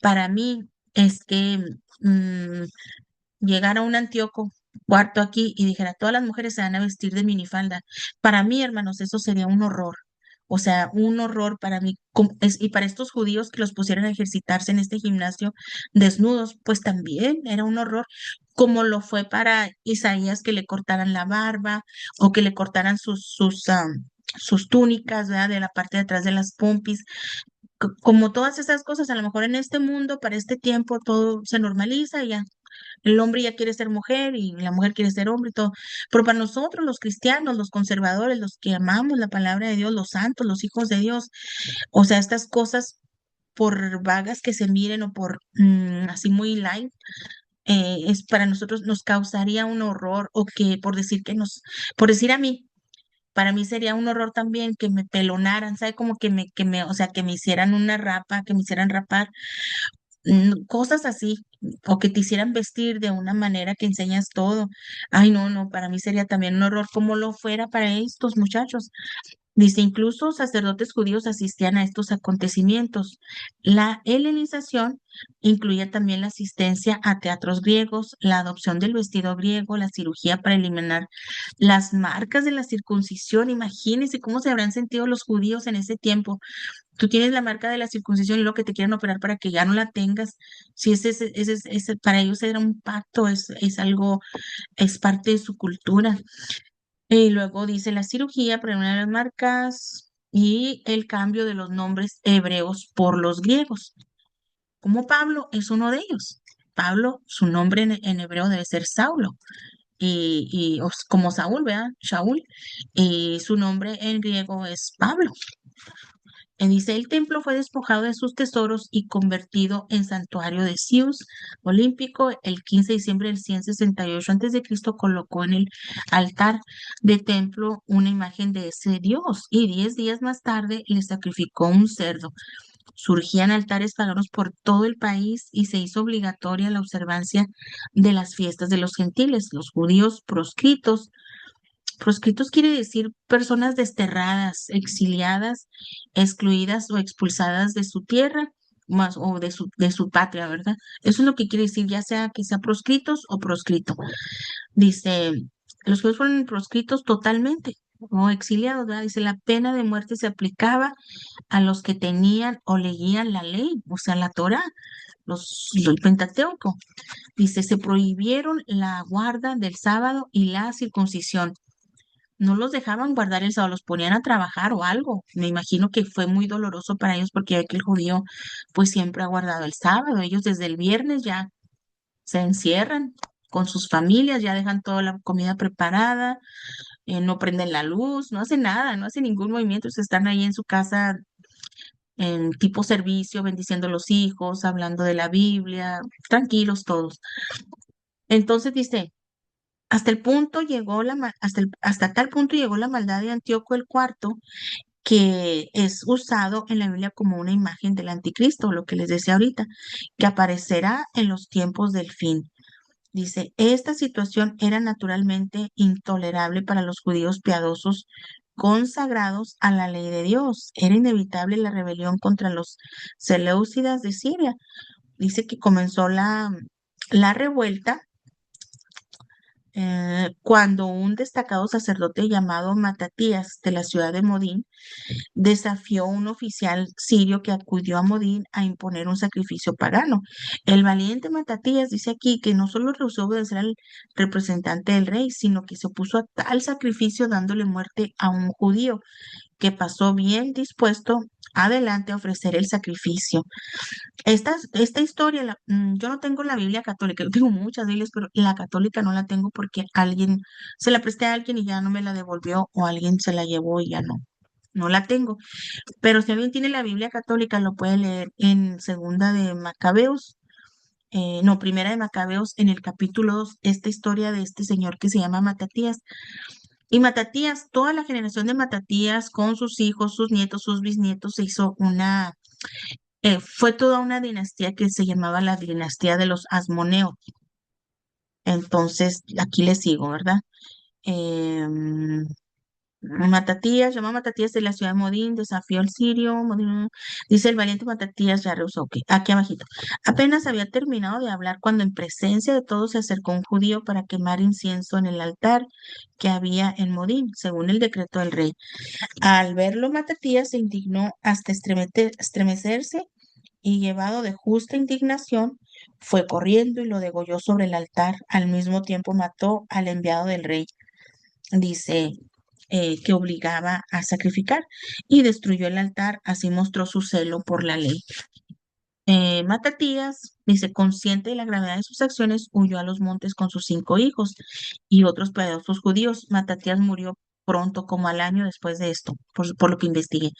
para mí es que llegara un Antíoco cuarto aquí y dijera, todas las mujeres se van a vestir de minifalda. Para mí, hermanos, eso sería un horror. O sea, un horror para mí. Y para estos judíos que los pusieron a ejercitarse en este gimnasio desnudos, pues también era un horror, como lo fue para Isaías que le cortaran la barba o que le cortaran sus túnicas, ¿verdad? De la parte de atrás de las pompis. Como todas esas cosas, a lo mejor en este mundo, para este tiempo, todo se normaliza y ya el hombre ya quiere ser mujer y la mujer quiere ser hombre y todo. Pero para nosotros, los cristianos, los conservadores, los que amamos la palabra de Dios, los santos, los hijos de Dios, o sea, estas cosas, por vagas que se miren o por así muy light, es para nosotros nos causaría un horror o que por decir a mí, para mí sería un horror también que me pelonaran, ¿sabe? Como o sea, que me hicieran una rapa, que me hicieran rapar cosas así, o que te hicieran vestir de una manera que enseñas todo. Ay, no, no, para mí sería también un horror como lo fuera para estos muchachos. Dice, incluso sacerdotes judíos asistían a estos acontecimientos. La helenización incluía también la asistencia a teatros griegos, la adopción del vestido griego, la cirugía para eliminar las marcas de la circuncisión. Imagínense cómo se habrán sentido los judíos en ese tiempo. Tú tienes la marca de la circuncisión y lo que te quieren operar para que ya no la tengas. Si para ellos era un pacto, es algo, es parte de su cultura. Y luego dice la cirugía para una de las marcas y el cambio de los nombres hebreos por los griegos. Como Pablo es uno de ellos. Pablo, su nombre en hebreo debe ser Saulo. Como Saúl, ¿verdad? Shaul. Y su nombre en griego es Pablo. Dice, el templo fue despojado de sus tesoros y convertido en santuario de Zeus olímpico. El 15 de diciembre del 168 a.C. colocó en el altar del templo una imagen de ese dios y 10 días más tarde le sacrificó un cerdo. Surgían altares paganos por todo el país y se hizo obligatoria la observancia de las fiestas de los gentiles. Los judíos proscritos. Proscritos quiere decir personas desterradas, exiliadas, excluidas o expulsadas de su tierra, más o de su patria, ¿verdad? Eso es lo que quiere decir, ya sea que sea proscritos o proscrito. Dice, los judíos fueron proscritos totalmente. o exiliados, ¿verdad? Dice, la pena de muerte se aplicaba a los que tenían o leían la ley, o sea, la Torá, el Pentateuco. Dice, se prohibieron la guarda del sábado y la circuncisión. No los dejaban guardar el sábado, los ponían a trabajar o algo. Me imagino que fue muy doloroso para ellos porque ya ve que el judío pues siempre ha guardado el sábado. Ellos desde el viernes ya se encierran con sus familias, ya dejan toda la comida preparada, no prenden la luz, no hacen nada, no hacen ningún movimiento, están ahí en su casa en tipo servicio, bendiciendo a los hijos, hablando de la Biblia, tranquilos todos. Entonces dice, hasta tal punto llegó la maldad de Antíoco el cuarto, que es usado en la Biblia como una imagen del anticristo, lo que les decía ahorita, que aparecerá en los tiempos del fin. Dice, esta situación era naturalmente intolerable para los judíos piadosos consagrados a la ley de Dios. Era inevitable la rebelión contra los seleucidas de Siria. Dice que comenzó la revuelta cuando un destacado sacerdote llamado Matatías de la ciudad de Modín desafió a un oficial sirio que acudió a Modín a imponer un sacrificio pagano. El valiente Matatías dice aquí que no solo rehusó obedecer al representante del rey, sino que se opuso a tal sacrificio dándole muerte a un judío que pasó bien dispuesto adelante a ofrecer el sacrificio. Esta historia, yo no tengo la Biblia católica, yo tengo muchas Biblias, pero la católica no la tengo porque alguien, se la presté a alguien y ya no me la devolvió o alguien se la llevó y ya no la tengo. Pero si alguien tiene la Biblia católica, lo puede leer en Segunda de Macabeos, no, Primera de Macabeos, en el capítulo 2, esta historia de este señor que se llama Matatías. Y Matatías, toda la generación de Matatías, con sus hijos, sus nietos, sus bisnietos, se hizo fue toda una dinastía que se llamaba la dinastía de los Asmoneos. Entonces, aquí le sigo, ¿verdad? Llamó a Matatías de la ciudad de Modín, desafió al sirio, dice el valiente Matatías, ya rehusó, ok, aquí abajito. Apenas había terminado de hablar cuando en presencia de todos se acercó un judío para quemar incienso en el altar que había en Modín, según el decreto del rey. Al verlo, Matatías se indignó hasta estremecerse y llevado de justa indignación, fue corriendo y lo degolló sobre el altar. Al mismo tiempo mató al enviado del rey, dice, que obligaba a sacrificar, y destruyó el altar, así mostró su celo por la ley. Matatías, dice, consciente de la gravedad de sus acciones, huyó a los montes con sus 5 hijos y otros piadosos judíos. Matatías murió pronto, como al año después de esto, por lo que investigué.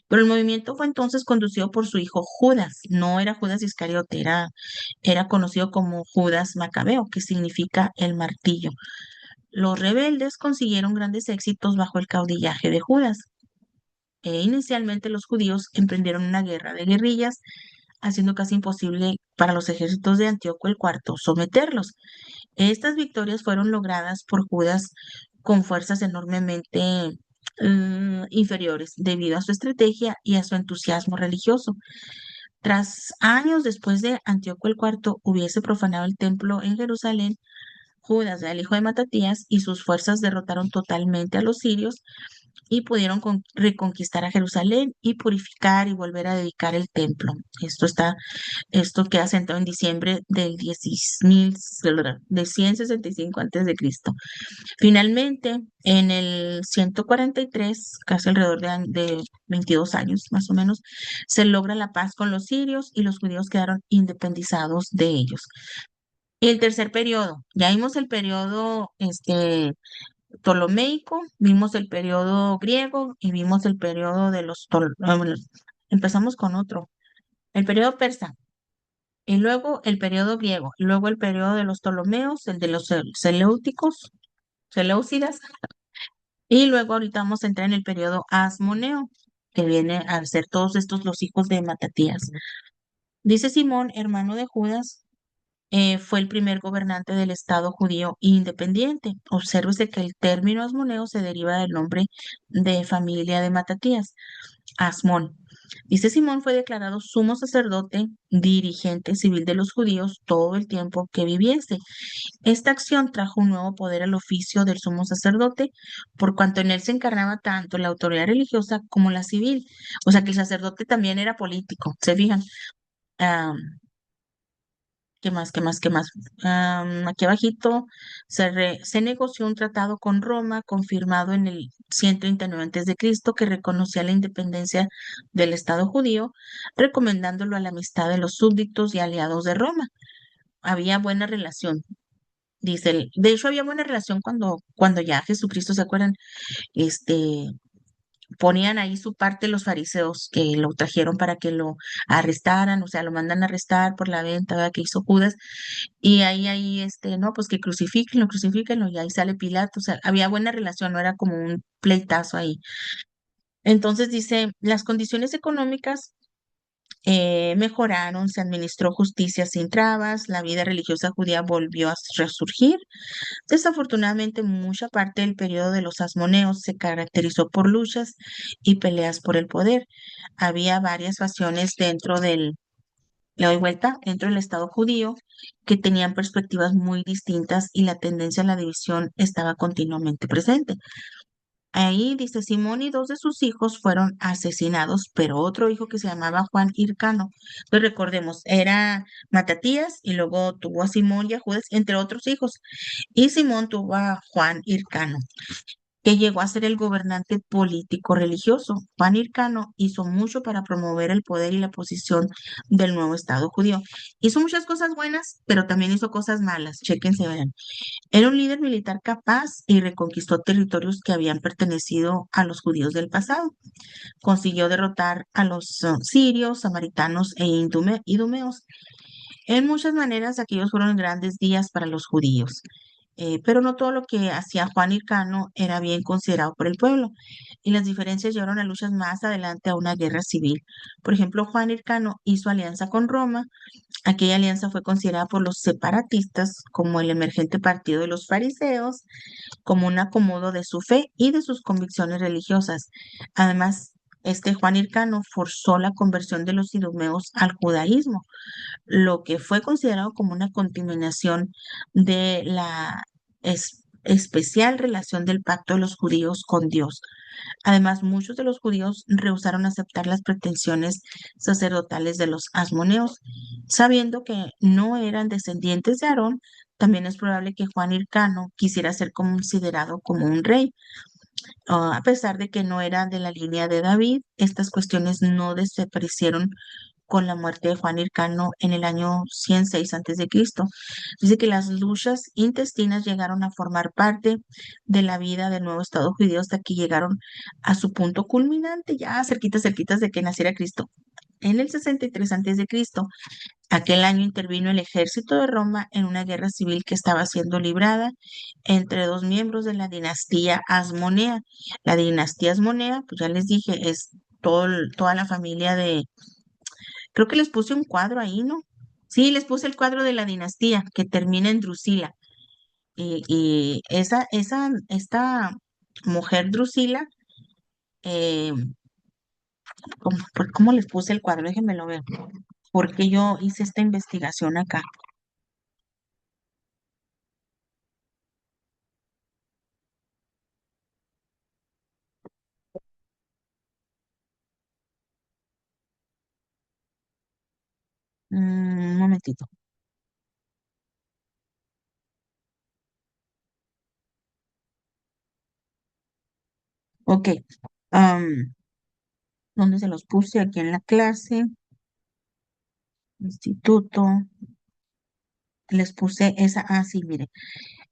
Pero el movimiento fue entonces conducido por su hijo Judas, no era Judas Iscariote, era conocido como Judas Macabeo, que significa el martillo. Los rebeldes consiguieron grandes éxitos bajo el caudillaje de Judas. Inicialmente los judíos emprendieron una guerra de guerrillas, haciendo casi imposible para los ejércitos de Antíoco el IV someterlos. Estas victorias fueron logradas por Judas con fuerzas enormemente inferiores debido a su estrategia y a su entusiasmo religioso. Tras años después de Antíoco el IV hubiese profanado el templo en Jerusalén, Judas, el hijo de Matatías, y sus fuerzas derrotaron totalmente a los sirios y pudieron reconquistar a Jerusalén y purificar y volver a dedicar el templo. Esto queda sentado en diciembre del 165 antes de Cristo. Finalmente, en el 143, casi alrededor de 22 años más o menos, se logra la paz con los sirios y los judíos quedaron independizados de ellos. El tercer periodo, ya vimos el periodo ptolomeico, vimos el periodo griego y vimos el periodo de bueno, empezamos con otro, el periodo persa, y luego el periodo griego, luego el periodo de los ptolomeos, el de los seleucidas, y luego ahorita vamos a entrar en el periodo asmoneo, que viene a ser todos estos los hijos de Matatías. Dice Simón, hermano de Judas, fue el primer gobernante del Estado judío independiente. Obsérvese que el término asmoneo se deriva del nombre de familia de Matatías, Asmón. Dice Simón fue declarado sumo sacerdote, dirigente civil de los judíos todo el tiempo que viviese. Esta acción trajo un nuevo poder al oficio del sumo sacerdote, por cuanto en él se encarnaba tanto la autoridad religiosa como la civil. O sea que el sacerdote también era político, ¿se fijan? Ah, ¿qué más? ¿Qué más? ¿Qué más? Aquí abajito se negoció un tratado con Roma confirmado en el 139 antes de Cristo que reconocía la independencia del Estado judío, recomendándolo a la amistad de los súbditos y aliados de Roma. Había buena relación, dice él. De hecho, había buena relación cuando ya Jesucristo, ¿se acuerdan? Este, ponían ahí su parte los fariseos que lo trajeron para que lo arrestaran, o sea, lo mandan a arrestar por la venta, ¿verdad? Que hizo Judas. Y no, pues que crucifíquenlo, crucifíquenlo, y ahí sale Pilato, o sea, había buena relación, no era como un pleitazo ahí. Entonces dice, las condiciones económicas mejoraron, se administró justicia sin trabas, la vida religiosa judía volvió a resurgir. Desafortunadamente, mucha parte del periodo de los asmoneos se caracterizó por luchas y peleas por el poder. Había varias facciones le doy vuelta, dentro del Estado judío que tenían perspectivas muy distintas y la tendencia a la división estaba continuamente presente. Ahí dice, Simón y dos de sus hijos fueron asesinados, pero otro hijo que se llamaba Juan Hircano. Entonces recordemos, era Matatías y luego tuvo a Simón y a Judas, entre otros hijos. Y Simón tuvo a Juan Hircano, que llegó a ser el gobernante político religioso. Juan Hircano hizo mucho para promover el poder y la posición del nuevo Estado judío. Hizo muchas cosas buenas, pero también hizo cosas malas. Chéquense, vean. Era un líder militar capaz y reconquistó territorios que habían pertenecido a los judíos del pasado. Consiguió derrotar a los sirios, samaritanos e idumeos. En muchas maneras, aquellos fueron grandes días para los judíos. Pero no todo lo que hacía Juan Hircano era bien considerado por el pueblo, y las diferencias llevaron a luchas más adelante a una guerra civil. Por ejemplo, Juan Hircano hizo alianza con Roma. Aquella alianza fue considerada por los separatistas como el emergente partido de los fariseos, como un acomodo de su fe y de sus convicciones religiosas. Además, este Juan Hircano forzó la conversión de los idumeos al judaísmo, lo que fue considerado como una continuación de la especial relación del pacto de los judíos con Dios. Además, muchos de los judíos rehusaron aceptar las pretensiones sacerdotales de los asmoneos, sabiendo que no eran descendientes de Aarón. También es probable que Juan Hircano quisiera ser considerado como un rey. A pesar de que no era de la línea de David, estas cuestiones no desaparecieron con la muerte de Juan Hircano en el año 106 a.C. Dice que las luchas intestinas llegaron a formar parte de la vida del nuevo Estado judío hasta que llegaron a su punto culminante, ya cerquitas, cerquitas de que naciera Cristo. En el 63 a.C., aquel año intervino el ejército de Roma en una guerra civil que estaba siendo librada entre dos miembros de la dinastía Asmonea. La dinastía Asmonea, pues ya les dije, es toda la familia de, creo que les puse un cuadro ahí, ¿no? Sí, les puse el cuadro de la dinastía que termina en Drusila. Y esta mujer Drusila, eh, ¿cómo les puse el cuadro? Déjenme lo ver, porque yo hice esta investigación acá. Un momentito. Ok. ¿Dónde se los puse? Aquí en la clase, instituto. Les puse esa. Ah, sí, mire.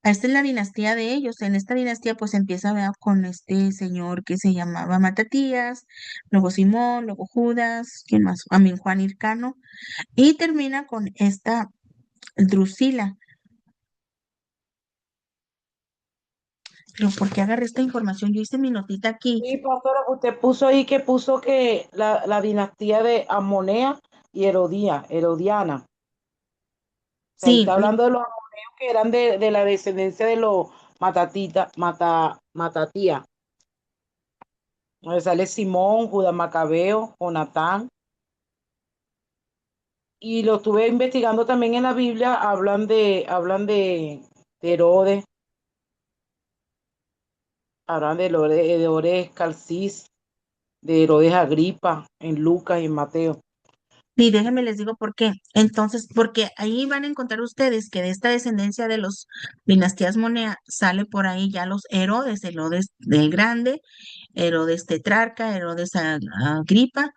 Esta es la dinastía de ellos. En esta dinastía, pues empieza, ¿verdad?, con este señor que se llamaba Matatías, luego Simón, luego Judas, ¿quién más? A mí, Juan Hircano, y termina con esta Drusila. Pero ¿por qué agarré esta información? Yo hice mi notita aquí. Sí, pastora, usted puso ahí que puso que la dinastía de Amonea y Herodiana. O sea, ahí Sí, está hablando de los amoneos que eran de la descendencia de los Matatita, Matatía. donde sale Simón, Judá Macabeo, Jonatán. Y lo estuve investigando también en la Biblia, de Herodes, hablan de Herodes Calcis, de Herodes Agripa, en Lucas y en Mateo. Y déjenme les digo por qué. Entonces, porque ahí van a encontrar ustedes que de esta descendencia de los dinastías Monea sale por ahí ya los Herodes, Herodes del Grande, Herodes Tetrarca, Herodes Agripa,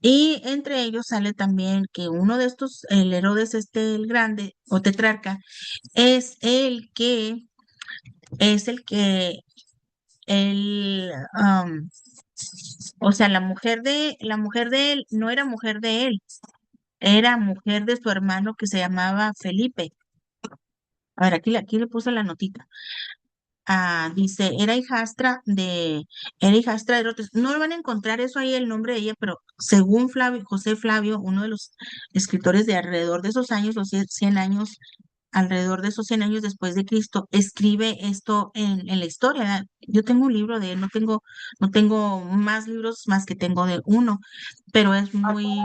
y entre ellos sale también que uno de estos, el Herodes el Grande o Tetrarca, es el que, el, o sea, la mujer de él no era mujer de él, era mujer de su hermano que se llamaba Felipe. A ver, aquí le puse la notita. Dice, era hijastra de Herodes. No van a encontrar eso ahí, el nombre de ella, pero según José Flavio, uno de los escritores de alrededor de esos años, los 100 años, alrededor de esos 100 años después de Cristo, escribe esto en la historia, ¿verdad? Yo tengo un libro de él, no tengo más libros más que tengo de uno, pero es muy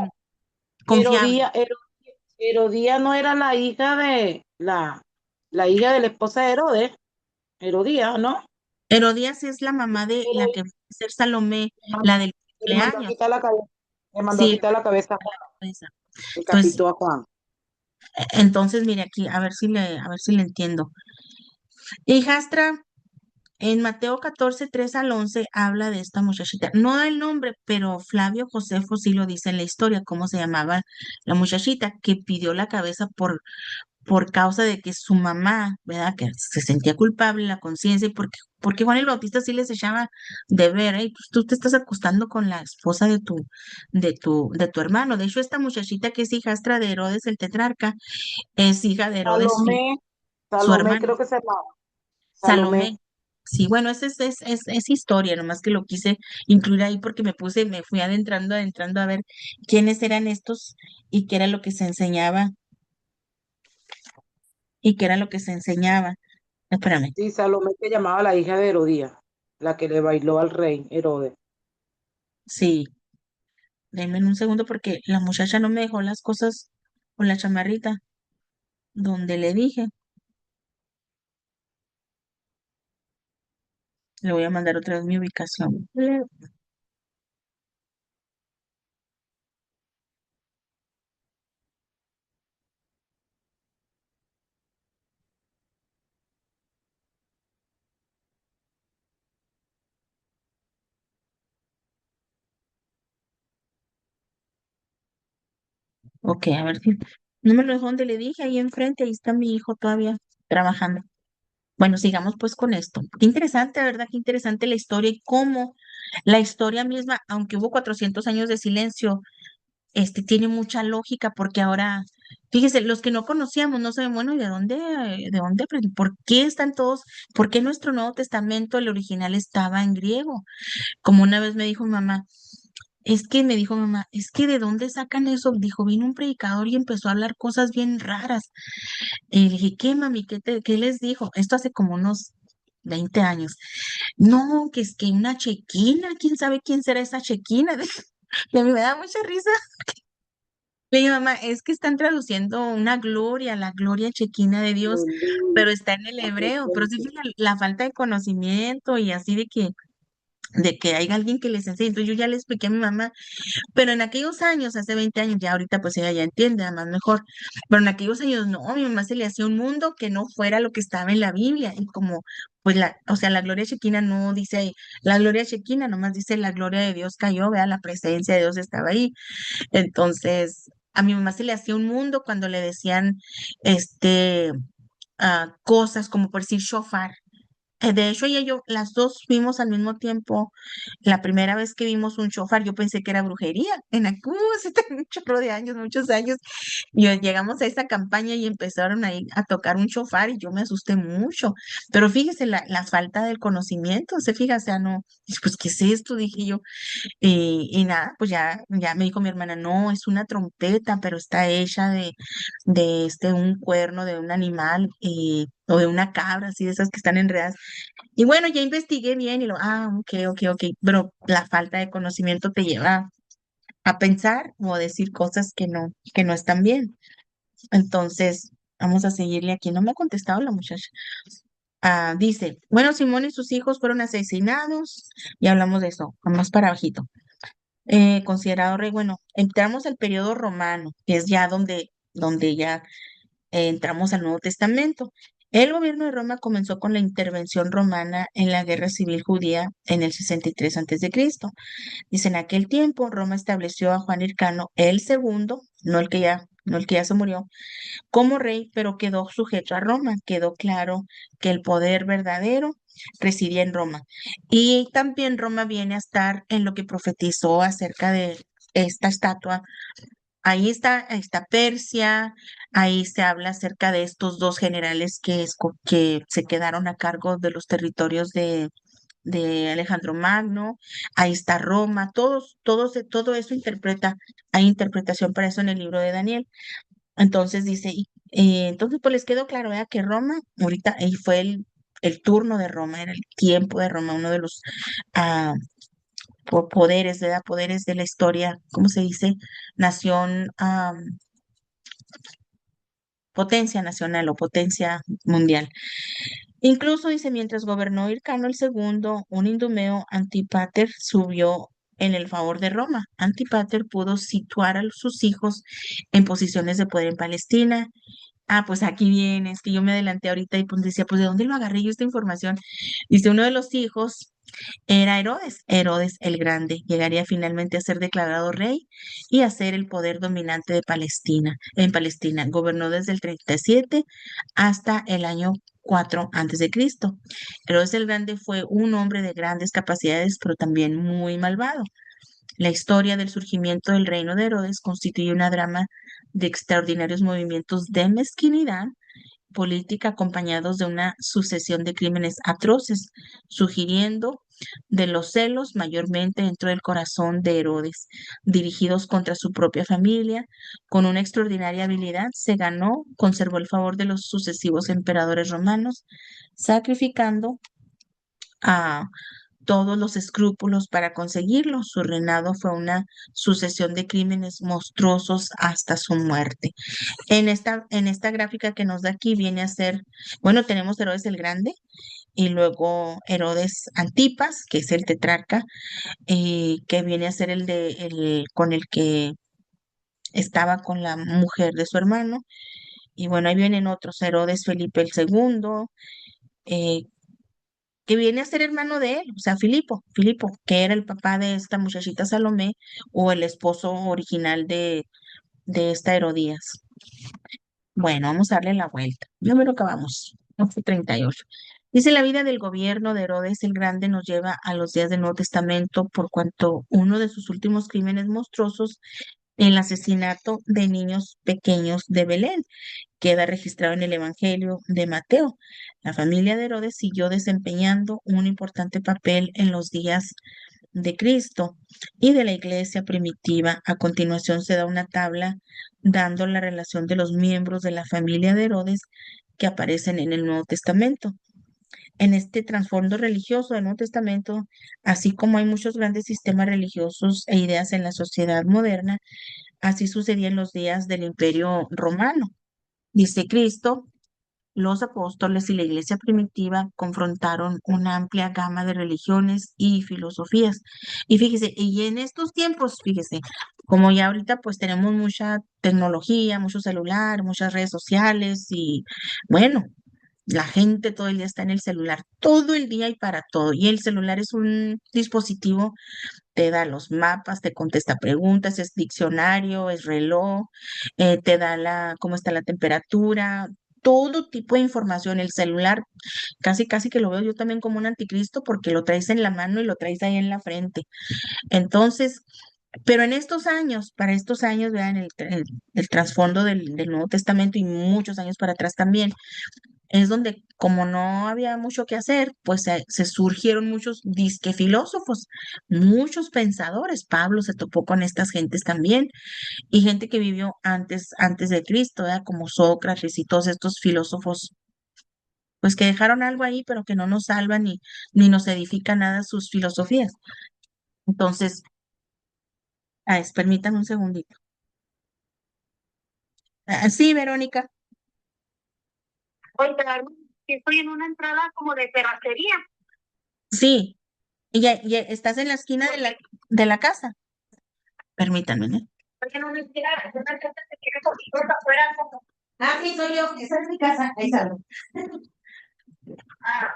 confiable. Herodía, Herodía no era la hija de la hija de la esposa de Herodes, Herodía, ¿no? Herodías es la mamá de la que va a ser Salomé, la del Le mandó a cumpleaños. quitar la cabeza, le mandó a Sí, quitar la cabeza a Juan, esa. Entonces, decapitó a Juan. entonces, mire aquí, a ver si le entiendo. Hijastra, en Mateo 14 3 al 11 habla de esta muchachita. No da el nombre, pero Flavio Josefo sí lo dice en la historia, cómo se llamaba la muchachita que pidió la cabeza por causa de que su mamá, ¿verdad? Que se sentía culpable, la conciencia, y porque Juan el Bautista sí les echaba de ver, pues tú te estás acostando con la esposa de tu hermano. De hecho, esta muchachita que es hijastra de Herodes el tetrarca, es hija de Herodes, Salomé, su Salomé hermano, creo que se llamaba, Salomé. Salomé. Sí, bueno, es historia, nomás que lo quise incluir ahí porque me fui adentrando a ver quiénes eran estos y qué era lo que se enseñaba, y qué era lo que se enseñaba. Espérame. Sí, Salomé se llamaba la hija de Herodías, la que le bailó al rey Herodes. Sí, denme un segundo porque la muchacha no me dejó las cosas con la chamarrita donde le dije. Le voy a mandar otra vez mi ubicación. Ok, a ver si. No me lo dejó donde le dije, ahí enfrente, ahí está mi hijo todavía trabajando. Bueno, sigamos pues con esto. Qué interesante, ¿verdad? Qué interesante la historia y cómo la historia misma, aunque hubo 400 años de silencio, tiene mucha lógica porque ahora, fíjese, los que no conocíamos no saben, bueno, ¿y de dónde aprendí? ¿Por qué están todos? ¿Por qué nuestro Nuevo Testamento, el original, estaba en griego? Como una vez me dijo mi mamá, es que ¿de dónde sacan eso? Dijo, vino un predicador y empezó a hablar cosas bien raras. Y dije, ¿qué, mami? ¿Qué les dijo? Esto hace como unos 20 años. No, que es que una chequina, ¿quién sabe quién será esa chequina? Y a mí me da mucha risa. Le dije, mamá, es que están traduciendo una gloria, la gloria chequina de Dios, Aleluya. pero está en el hebreo. Pero sí, fíjate, la falta de conocimiento y así de que hay alguien que les enseñe. Entonces yo ya le expliqué a mi mamá, pero en aquellos años, hace 20 años, ya ahorita pues ella ya entiende, además mejor, pero en aquellos años no, a mi mamá se le hacía un mundo que no fuera lo que estaba en la Biblia. Y como, pues o sea, la gloria chequina no dice ahí, la gloria chequina, nomás dice la gloria de Dios cayó, vea, la presencia de Dios estaba ahí. Entonces, a mi mamá se le hacía un mundo cuando le decían, este, cosas como por decir shofar. De hecho, ella y yo, las dos vimos al mismo tiempo. La primera vez que vimos un shofar, yo pensé que era brujería. Hace un chorro de años, muchos años. Llegamos a esa campaña y empezaron ahí a tocar un shofar y yo me asusté mucho. Pero fíjese, la falta del conocimiento, se fija, o sea, no, pues, ¿qué es esto? Dije yo. Y nada, pues ya me dijo mi hermana, no, es una trompeta, pero está hecha de un cuerno de un animal. o de una cabra, así de esas que están enredadas. Y bueno, ya investigué bien y ok, pero la falta de conocimiento te lleva a pensar o a decir cosas que no están bien. Entonces, vamos a seguirle aquí. No me ha contestado la muchacha. Dice, bueno, Simón y sus hijos fueron asesinados y hablamos de eso, más para bajito. Considerado rey, bueno, entramos al periodo romano, que es ya donde ya entramos al Nuevo Testamento. El gobierno de Roma comenzó con la intervención romana en la guerra civil judía en el 63 a.C. Dice, en aquel tiempo Roma estableció a Juan Hircano el segundo, no el que ya se murió, como rey, pero quedó sujeto a Roma. Quedó claro que el poder verdadero residía en Roma. Y también Roma viene a estar en lo que profetizó acerca de esta estatua. Ahí está Persia, ahí se habla acerca de estos dos generales que se quedaron a cargo de los territorios de Alejandro Magno, ahí está Roma, todo eso hay interpretación para eso en el libro de Daniel. Entonces dice, entonces pues les quedó claro, ¿verdad? Que Roma, ahorita ahí fue el turno de Roma, era el tiempo de Roma, uno de los ah, poderes, ¿verdad? Poderes de la historia, ¿cómo se dice? Nación, potencia nacional o potencia mundial. Incluso dice, mientras gobernó Hircano el segundo, un idumeo Antípater subió en el favor de Roma. Antípater pudo situar a sus hijos en posiciones de poder en Palestina. Pues aquí viene, es que yo me adelanté ahorita y pues decía, pues ¿de dónde lo agarré yo esta información? Dice, uno de los hijos era Herodes el Grande. Llegaría finalmente a ser declarado rey y a ser el poder dominante de Palestina. En Palestina gobernó desde el 37 hasta el año 4 a.C. Herodes el Grande fue un hombre de grandes capacidades, pero también muy malvado. La historia del surgimiento del reino de Herodes constituye una drama de extraordinarios movimientos de mezquinidad política acompañados de una sucesión de crímenes atroces, sugiriendo de los celos mayormente dentro del corazón de Herodes, dirigidos contra su propia familia. Con una extraordinaria habilidad se ganó, conservó el favor de los sucesivos emperadores romanos, sacrificando a todos los escrúpulos para conseguirlo. Su reinado fue una sucesión de crímenes monstruosos hasta su muerte. En esta gráfica que nos da aquí viene a ser, bueno, tenemos Herodes el Grande y luego Herodes Antipas, que es el tetrarca, que viene a ser el con el que estaba con la mujer de su hermano. Y bueno, ahí vienen otros, Herodes Felipe el segundo, eh, que viene a ser hermano de él, o sea, Filipo, que era el papá de esta muchachita Salomé o el esposo original de esta Herodías. Bueno, vamos a darle la vuelta. Ya me lo acabamos. 38. Dice, la vida del gobierno de Herodes el Grande nos lleva a los días del Nuevo Testamento, por cuanto uno de sus últimos crímenes monstruosos, el asesinato de niños pequeños de Belén, queda registrado en el Evangelio de Mateo. La familia de Herodes siguió desempeñando un importante papel en los días de Cristo y de la iglesia primitiva. A continuación se da una tabla dando la relación de los miembros de la familia de Herodes que aparecen en el Nuevo Testamento. En este trasfondo religioso del Nuevo Testamento, así como hay muchos grandes sistemas religiosos e ideas en la sociedad moderna, así sucedía en los días del Imperio Romano. Dice Cristo, los apóstoles y la iglesia primitiva confrontaron una amplia gama de religiones y filosofías. Y fíjese, y en estos tiempos, fíjese, como ya ahorita pues tenemos mucha tecnología, mucho celular, muchas redes sociales y bueno, la gente todo el día está en el celular, todo el día y para todo. Y el celular es un dispositivo, te da los mapas, te contesta preguntas, es diccionario, es reloj, te da cómo está la temperatura, todo tipo de información. El celular, casi que lo veo yo también como un anticristo porque lo traes en la mano y lo traes ahí en la frente. Entonces, pero en estos años, para estos años, vean el trasfondo del Nuevo Testamento y muchos años para atrás también, es donde como no había mucho que hacer, pues se surgieron muchos disque filósofos, muchos pensadores. Pablo se topó con estas gentes también y gente que vivió antes de Cristo, ¿verdad? Como Sócrates y todos estos filósofos pues que dejaron algo ahí, pero que no nos salva ni nos edifica nada sus filosofías. Entonces, permítame un segundito. Sí, Verónica. Oye, que estoy en una entrada como de terracería. Sí, y estás en la esquina de la casa. Permítanme, ¿eh? Porque no me quiera, una casa se quiere poquito afuera. Ah, sí, soy yo. Esa es mi casa. Ahí salgo. Ah,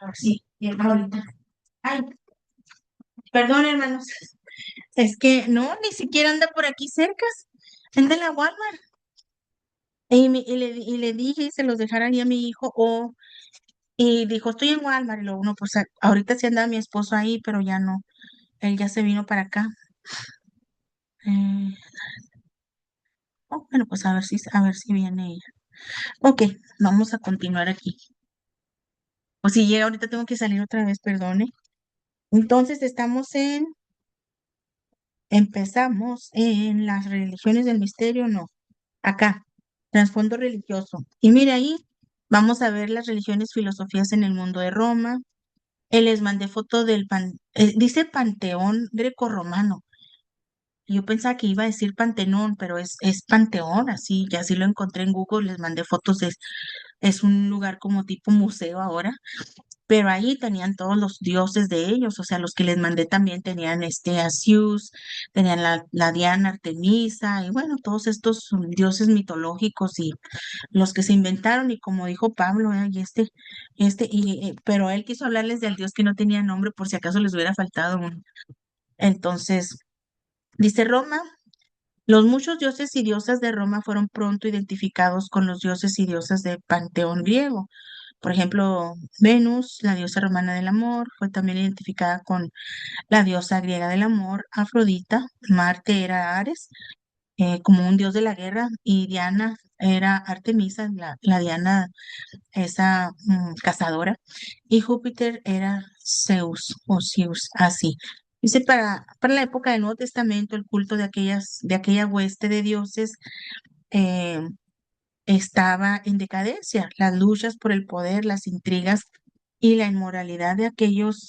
Ah, sí, bien, ahorita. Ay, perdón, hermanos. Es que no, ni siquiera anda por aquí cerca. Anda en la Walmart. Y le dije y se los dejara ahí a mi hijo. Y dijo, estoy en Walmart. Y luego, no, pues ahorita sí anda mi esposo ahí, pero ya no. Él ya se vino para acá. Eh, bueno, pues a ver si viene ella. Ok, vamos a continuar aquí. O si llega, ahorita tengo que salir otra vez, perdone. Entonces empezamos en las religiones del misterio, no, acá, trasfondo religioso. Y mire ahí, vamos a ver las religiones, filosofías en el mundo de Roma. Les mandé foto dice Panteón grecorromano. Yo pensaba que iba a decir Pantenón, pero es Panteón, así, ya así lo encontré en Google, les mandé fotos, es un lugar como tipo museo ahora, pero ahí tenían todos los dioses de ellos, o sea, los que les mandé también tenían a Zeus, tenían la Diana Artemisa, y bueno, todos estos dioses mitológicos y los que se inventaron, y como dijo Pablo, pero él quiso hablarles del dios que no tenía nombre por si acaso les hubiera faltado uno. Entonces, dice Roma. Los muchos dioses y diosas de Roma fueron pronto identificados con los dioses y diosas del panteón griego. Por ejemplo, Venus, la diosa romana del amor, fue también identificada con la diosa griega del amor, Afrodita. Marte era Ares, como un dios de la guerra, y Diana era Artemisa, la Diana, esa cazadora, y Júpiter era Zeus o Zeus, así. Dice, para la época del Nuevo Testamento, el culto de aquella hueste de dioses eh, estaba en decadencia. Las luchas por el poder, las intrigas y la inmoralidad de aquellos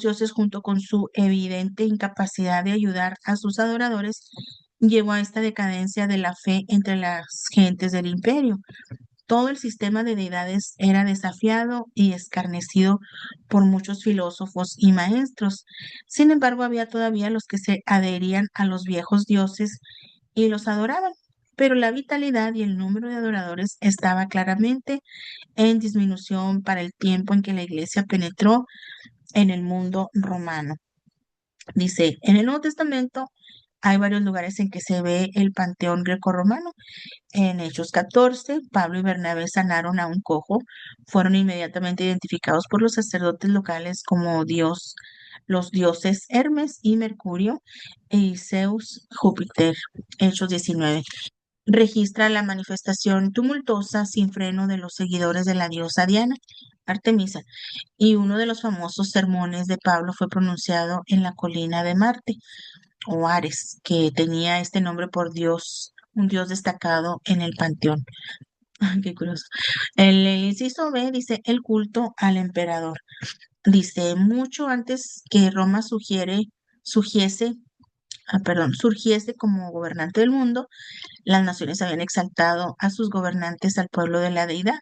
dioses, junto con su evidente incapacidad de ayudar a sus adoradores, llevó a esta decadencia de la fe entre las gentes del imperio. Todo el sistema de deidades era desafiado y escarnecido por muchos filósofos y maestros. Sin embargo, había todavía los que se adherían a los viejos dioses y los adoraban, pero la vitalidad y el número de adoradores estaba claramente en disminución para el tiempo en que la iglesia penetró en el mundo romano. Dice, en el Nuevo Testamento hay varios lugares en que se ve el panteón grecorromano. En Hechos 14, Pablo y Bernabé sanaron a un cojo. Fueron inmediatamente identificados por los sacerdotes locales como los dioses Hermes y Mercurio y Zeus, Júpiter. Hechos 19 registra la manifestación tumultuosa sin freno de los seguidores de la diosa Diana, Artemisa, y uno de los famosos sermones de Pablo fue pronunciado en la colina de Marte o Ares, que tenía este nombre por Dios, un dios destacado en el panteón. Ay, qué curioso. El inciso B dice el culto al emperador. Dice mucho antes que Roma surgiese como gobernante del mundo, las naciones habían exaltado a sus gobernantes al pueblo de la deidad.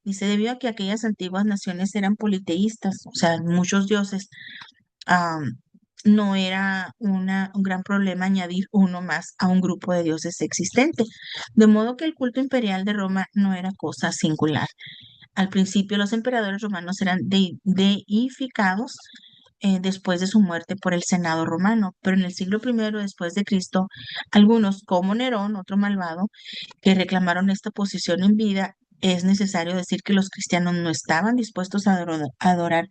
Dice, debido a que aquellas antiguas naciones eran politeístas, o sea, muchos dioses, am, no era un gran problema añadir uno más a un grupo de dioses existente. De modo que el culto imperial de Roma no era cosa singular. Al principio los emperadores romanos eran deificados después de su muerte por el Senado romano, pero en el siglo I después de Cristo, algunos, como Nerón, otro malvado, que reclamaron esta posición en vida, es necesario decir que los cristianos no estaban dispuestos a adorar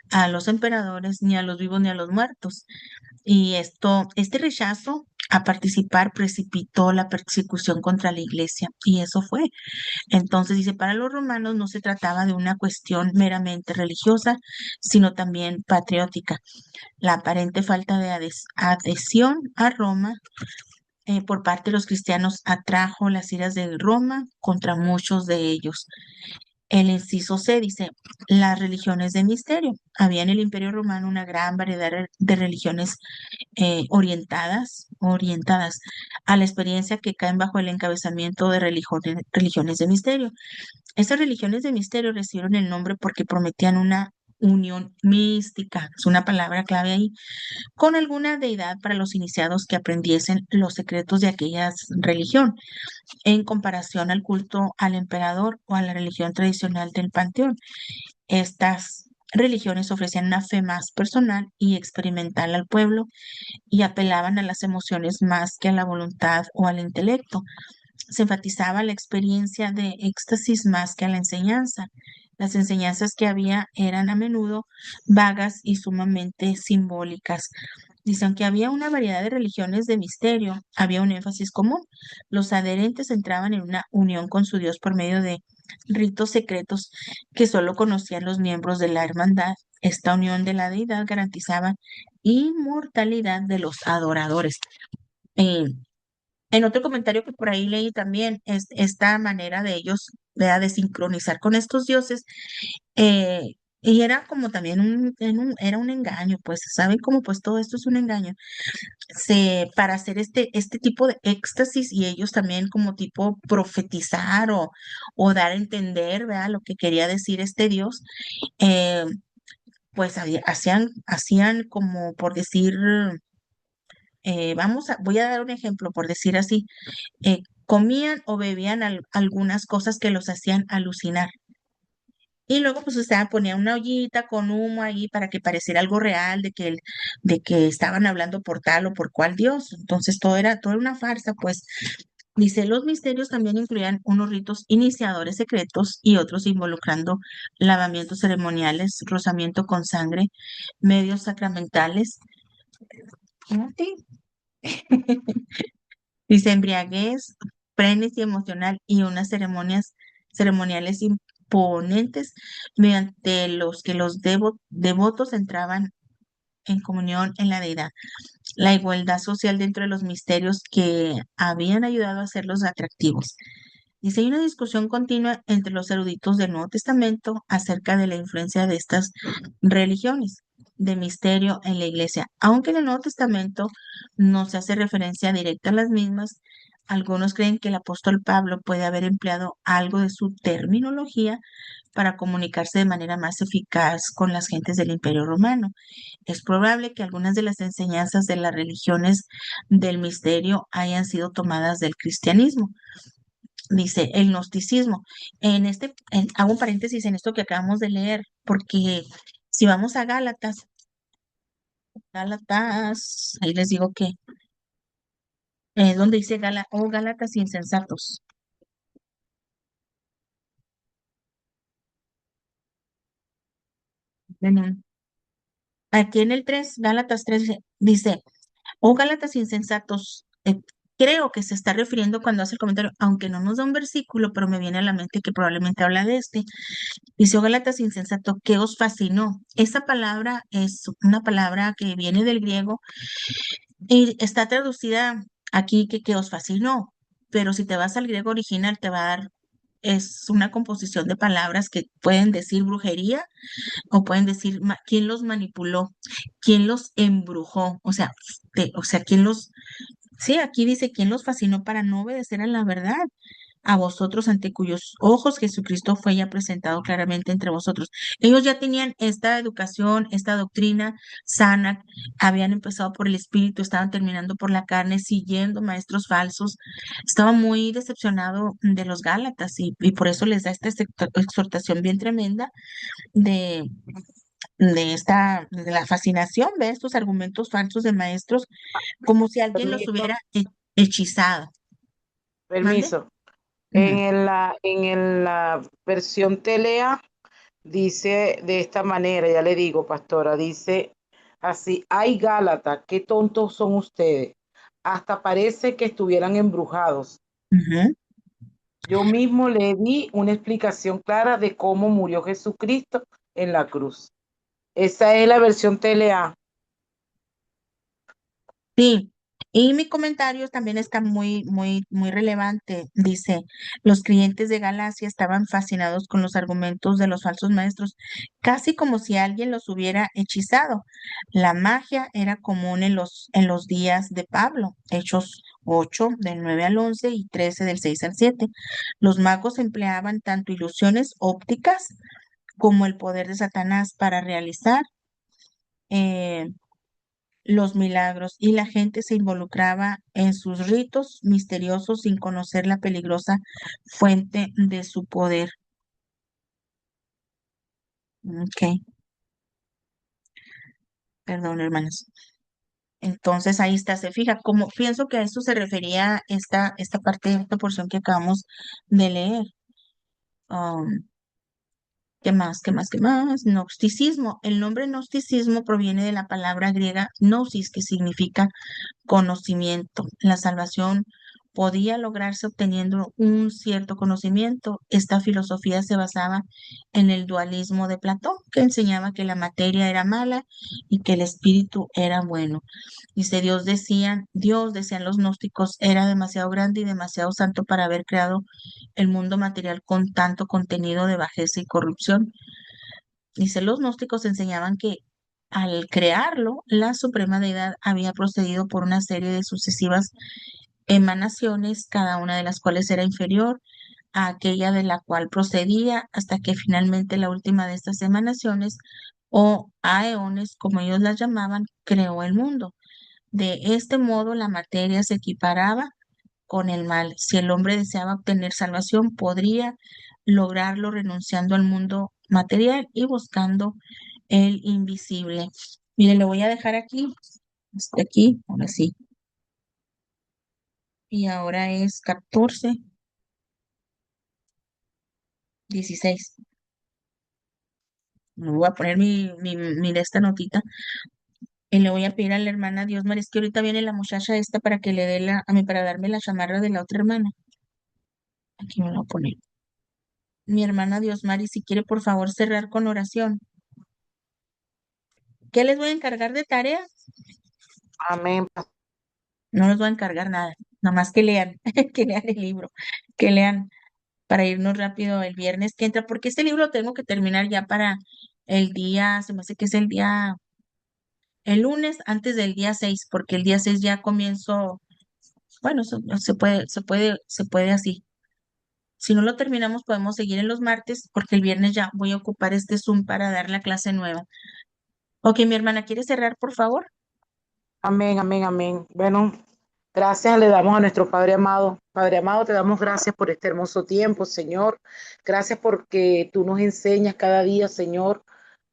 a los emperadores, ni a los vivos, ni a los muertos. Y este rechazo a participar precipitó la persecución contra la iglesia, y eso fue. Entonces dice, para los romanos no se trataba de una cuestión meramente religiosa, sino también patriótica. La aparente falta de adhesión a Roma por parte de los cristianos atrajo las iras de Roma contra muchos de ellos. El inciso C dice, las religiones de misterio. Había en el Imperio Romano una gran variedad de religiones orientadas a la experiencia, que caen bajo el encabezamiento de religiones de misterio. Estas religiones de misterio recibieron el nombre porque prometían una unión mística, es una palabra clave ahí, con alguna deidad para los iniciados que aprendiesen los secretos de aquella religión, en comparación al culto al emperador o a la religión tradicional del panteón. Estas religiones ofrecían una fe más personal y experimental al pueblo y apelaban a las emociones más que a la voluntad o al intelecto. Se enfatizaba la experiencia de éxtasis más que a la enseñanza. Las enseñanzas que había eran a menudo vagas y sumamente simbólicas. Dice, aunque había una variedad de religiones de misterio, había un énfasis común. Los adherentes entraban en una unión con su Dios por medio de ritos secretos que solo conocían los miembros de la hermandad. Esta unión de la deidad garantizaba inmortalidad de los adoradores. Eh, en otro comentario que por ahí leí también, es esta manera de ellos, ¿verdad?, de sincronizar con estos dioses, eh, y era como también era un engaño, pues, ¿saben cómo? Pues todo esto es un engaño. Para hacer este tipo de éxtasis y ellos también como tipo profetizar o dar a entender, ¿verdad?, lo que quería decir este Dios, eh, pues hacían como por decir, voy a dar un ejemplo, por decir así, comían o bebían algunas cosas que los hacían alucinar. Y luego, pues, o sea, ponían una ollita con humo ahí para que pareciera algo real de que estaban hablando por tal o por cual Dios. Entonces, todo era una farsa, pues. Dice, los misterios también incluían unos ritos iniciadores secretos y otros involucrando lavamientos ceremoniales, rozamiento con sangre, medios sacramentales. Sí. Dice embriaguez, frenesí emocional y unas ceremoniales imponentes mediante los que los devotos entraban en comunión en la deidad. La igualdad social dentro de los misterios que habían ayudado a hacerlos atractivos. Dice, hay una discusión continua entre los eruditos del Nuevo Testamento acerca de la influencia de estas religiones de misterio en la iglesia. Aunque en el Nuevo Testamento no se hace referencia directa a las mismas, algunos creen que el apóstol Pablo puede haber empleado algo de su terminología para comunicarse de manera más eficaz con las gentes del Imperio Romano. Es probable que algunas de las enseñanzas de las religiones del misterio hayan sido tomadas del cristianismo. Dice el gnosticismo. Hago un paréntesis en esto que acabamos de leer, porque si vamos a Gálatas, ahí les digo que, donde dice Gálatas insensatos. Ven, aquí en el 3 Gálatas 3 dice, oh Gálatas insensatos, creo que se está refiriendo cuando hace el comentario, aunque no nos da un versículo, pero me viene a la mente que probablemente habla de este. Dice, oh Gálatas insensato, ¿qué os fascinó? Esa palabra es una palabra que viene del griego y está traducida aquí que os fascinó, pero si te vas al griego original te va a dar, es una composición de palabras que pueden decir brujería o pueden decir quién los manipuló, quién los embrujó, o sea, sí, aquí dice quién los fascinó para no obedecer a la verdad, a vosotros ante cuyos ojos Jesucristo fue ya presentado claramente entre vosotros. Ellos ya tenían esta educación, esta doctrina sana, habían empezado por el espíritu, estaban terminando por la carne, siguiendo maestros falsos. Estaba muy decepcionado de los Gálatas y por eso les da esta exhortación bien tremenda de, de la fascinación de estos argumentos falsos de maestros, como si alguien los Permiso, hubiera hechizado. ¿Mande? permiso. Ujú. En la versión Telea dice de esta manera, ya le digo, pastora, dice así, ay Gálata, qué tontos son ustedes. Hasta parece que estuvieran embrujados. Ujú. Yo mismo le di una explicación clara de cómo murió Jesucristo en la cruz. Esa es la versión TLA. Sí, y mi comentario también está muy relevante. Dice, los clientes de Galacia estaban fascinados con los argumentos de los falsos maestros, casi como si alguien los hubiera hechizado. La magia era común en los días de Pablo, Hechos 8, del 9 al 11 y 13, del 6 al 7. Los magos empleaban tanto ilusiones ópticas como el poder de Satanás para realizar eh, los milagros, y la gente se involucraba en sus ritos misteriosos sin conocer la peligrosa fuente de su poder. Ok, perdón, hermanos. Entonces ahí está, se fija, como pienso que a eso se refería esta parte, esta porción que acabamos de leer. Um, ¿Qué más? ¿Qué más? ¿Qué más? Gnosticismo. El nombre gnosticismo proviene de la palabra griega gnosis, que significa conocimiento. La salvación podía lograrse obteniendo un cierto conocimiento. Esta filosofía se basaba en el dualismo de Platón, que enseñaba que la materia era mala y que el espíritu era bueno. Dice, Dios, decían los gnósticos, era demasiado grande y demasiado santo para haber creado el mundo material con tanto contenido de bajeza y corrupción. Dice, los gnósticos enseñaban que al crearlo, la suprema deidad había procedido por una serie de sucesivas emanaciones, cada una de las cuales era inferior a aquella de la cual procedía, hasta que finalmente la última de estas emanaciones, o aeones, como ellos las llamaban, creó el mundo. De este modo, la materia se equiparaba con el mal. Si el hombre deseaba obtener salvación, podría lograrlo renunciando al mundo material y buscando el invisible. Mire, lo voy a dejar aquí, hasta aquí, ahora sí. Y ahora es 14:16. Me voy a poner de esta notita y le voy a pedir a la hermana Dios María, es que ahorita viene la muchacha esta para que le dé para darme la chamarra de la otra hermana. Aquí me la voy a poner. Mi hermana Dios Mari, si quiere por favor cerrar con oración. ¿Qué les voy a encargar de tarea? Amén. No les voy a encargar nada, nada más que lean, que lean el libro, que lean para irnos rápido el viernes que entra, porque este libro lo tengo que terminar ya para el día, se me hace que es el lunes antes del día 6, porque el día 6 ya comienzo, bueno, se puede así. Si no lo terminamos, podemos seguir en los martes, porque el viernes ya voy a ocupar este Zoom para dar la clase nueva. Ok, mi hermana, ¿quiere cerrar, por favor? Amén, amén, amén. Bueno, gracias le damos a nuestro Padre amado. Padre amado, te damos gracias por este hermoso tiempo, Señor. Gracias porque tú nos enseñas cada día, Señor.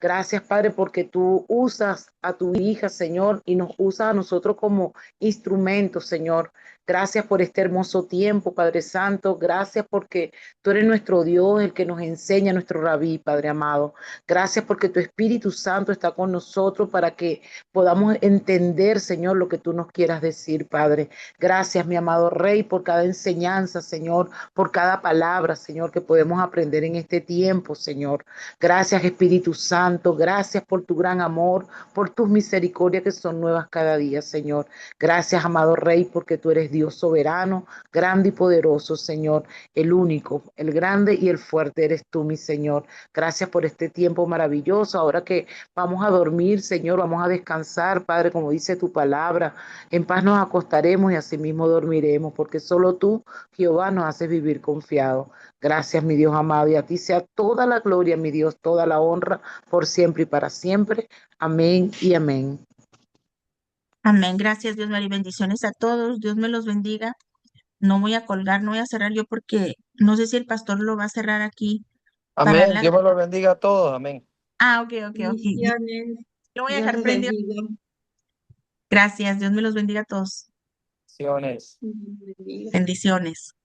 Gracias, Padre, porque tú usas a tu hija, Señor, y nos usas a nosotros como instrumentos, Señor. Gracias por este hermoso tiempo, Padre Santo. Gracias porque tú eres nuestro Dios, el que nos enseña, nuestro Rabí, Padre amado. Gracias porque tu Espíritu Santo está con nosotros para que podamos entender, Señor, lo que tú nos quieras decir, Padre. Gracias, mi amado Rey, por cada enseñanza, Señor, por cada palabra, Señor, que podemos aprender en este tiempo, Señor. Gracias, Espíritu Santo. Gracias por tu gran amor, por tus misericordias que son nuevas cada día, Señor. Gracias, amado Rey, porque tú eres Dios soberano, grande y poderoso, Señor. El único, el grande y el fuerte eres tú, mi Señor. Gracias por este tiempo maravilloso. Ahora que vamos a dormir, Señor, vamos a descansar, Padre, como dice tu palabra. En paz nos acostaremos y asimismo dormiremos, porque solo tú, Jehová, nos haces vivir confiado. Gracias, mi Dios amado, y a ti sea toda la gloria, mi Dios, toda la honra, por siempre y para siempre. Amén y amén. Amén. Gracias, Dios María. Bendiciones a todos. Dios me los bendiga. No voy a colgar, no voy a cerrar yo porque no sé si el pastor lo va a cerrar aquí para Amén. Dios me los bendiga a todos. Amén. Ok. Bendiciones. Lo voy a Dios dejar les prendido. bendiga. Gracias. Dios me los bendiga a todos. Bendiciones. Dios les bendiga. Bendiciones.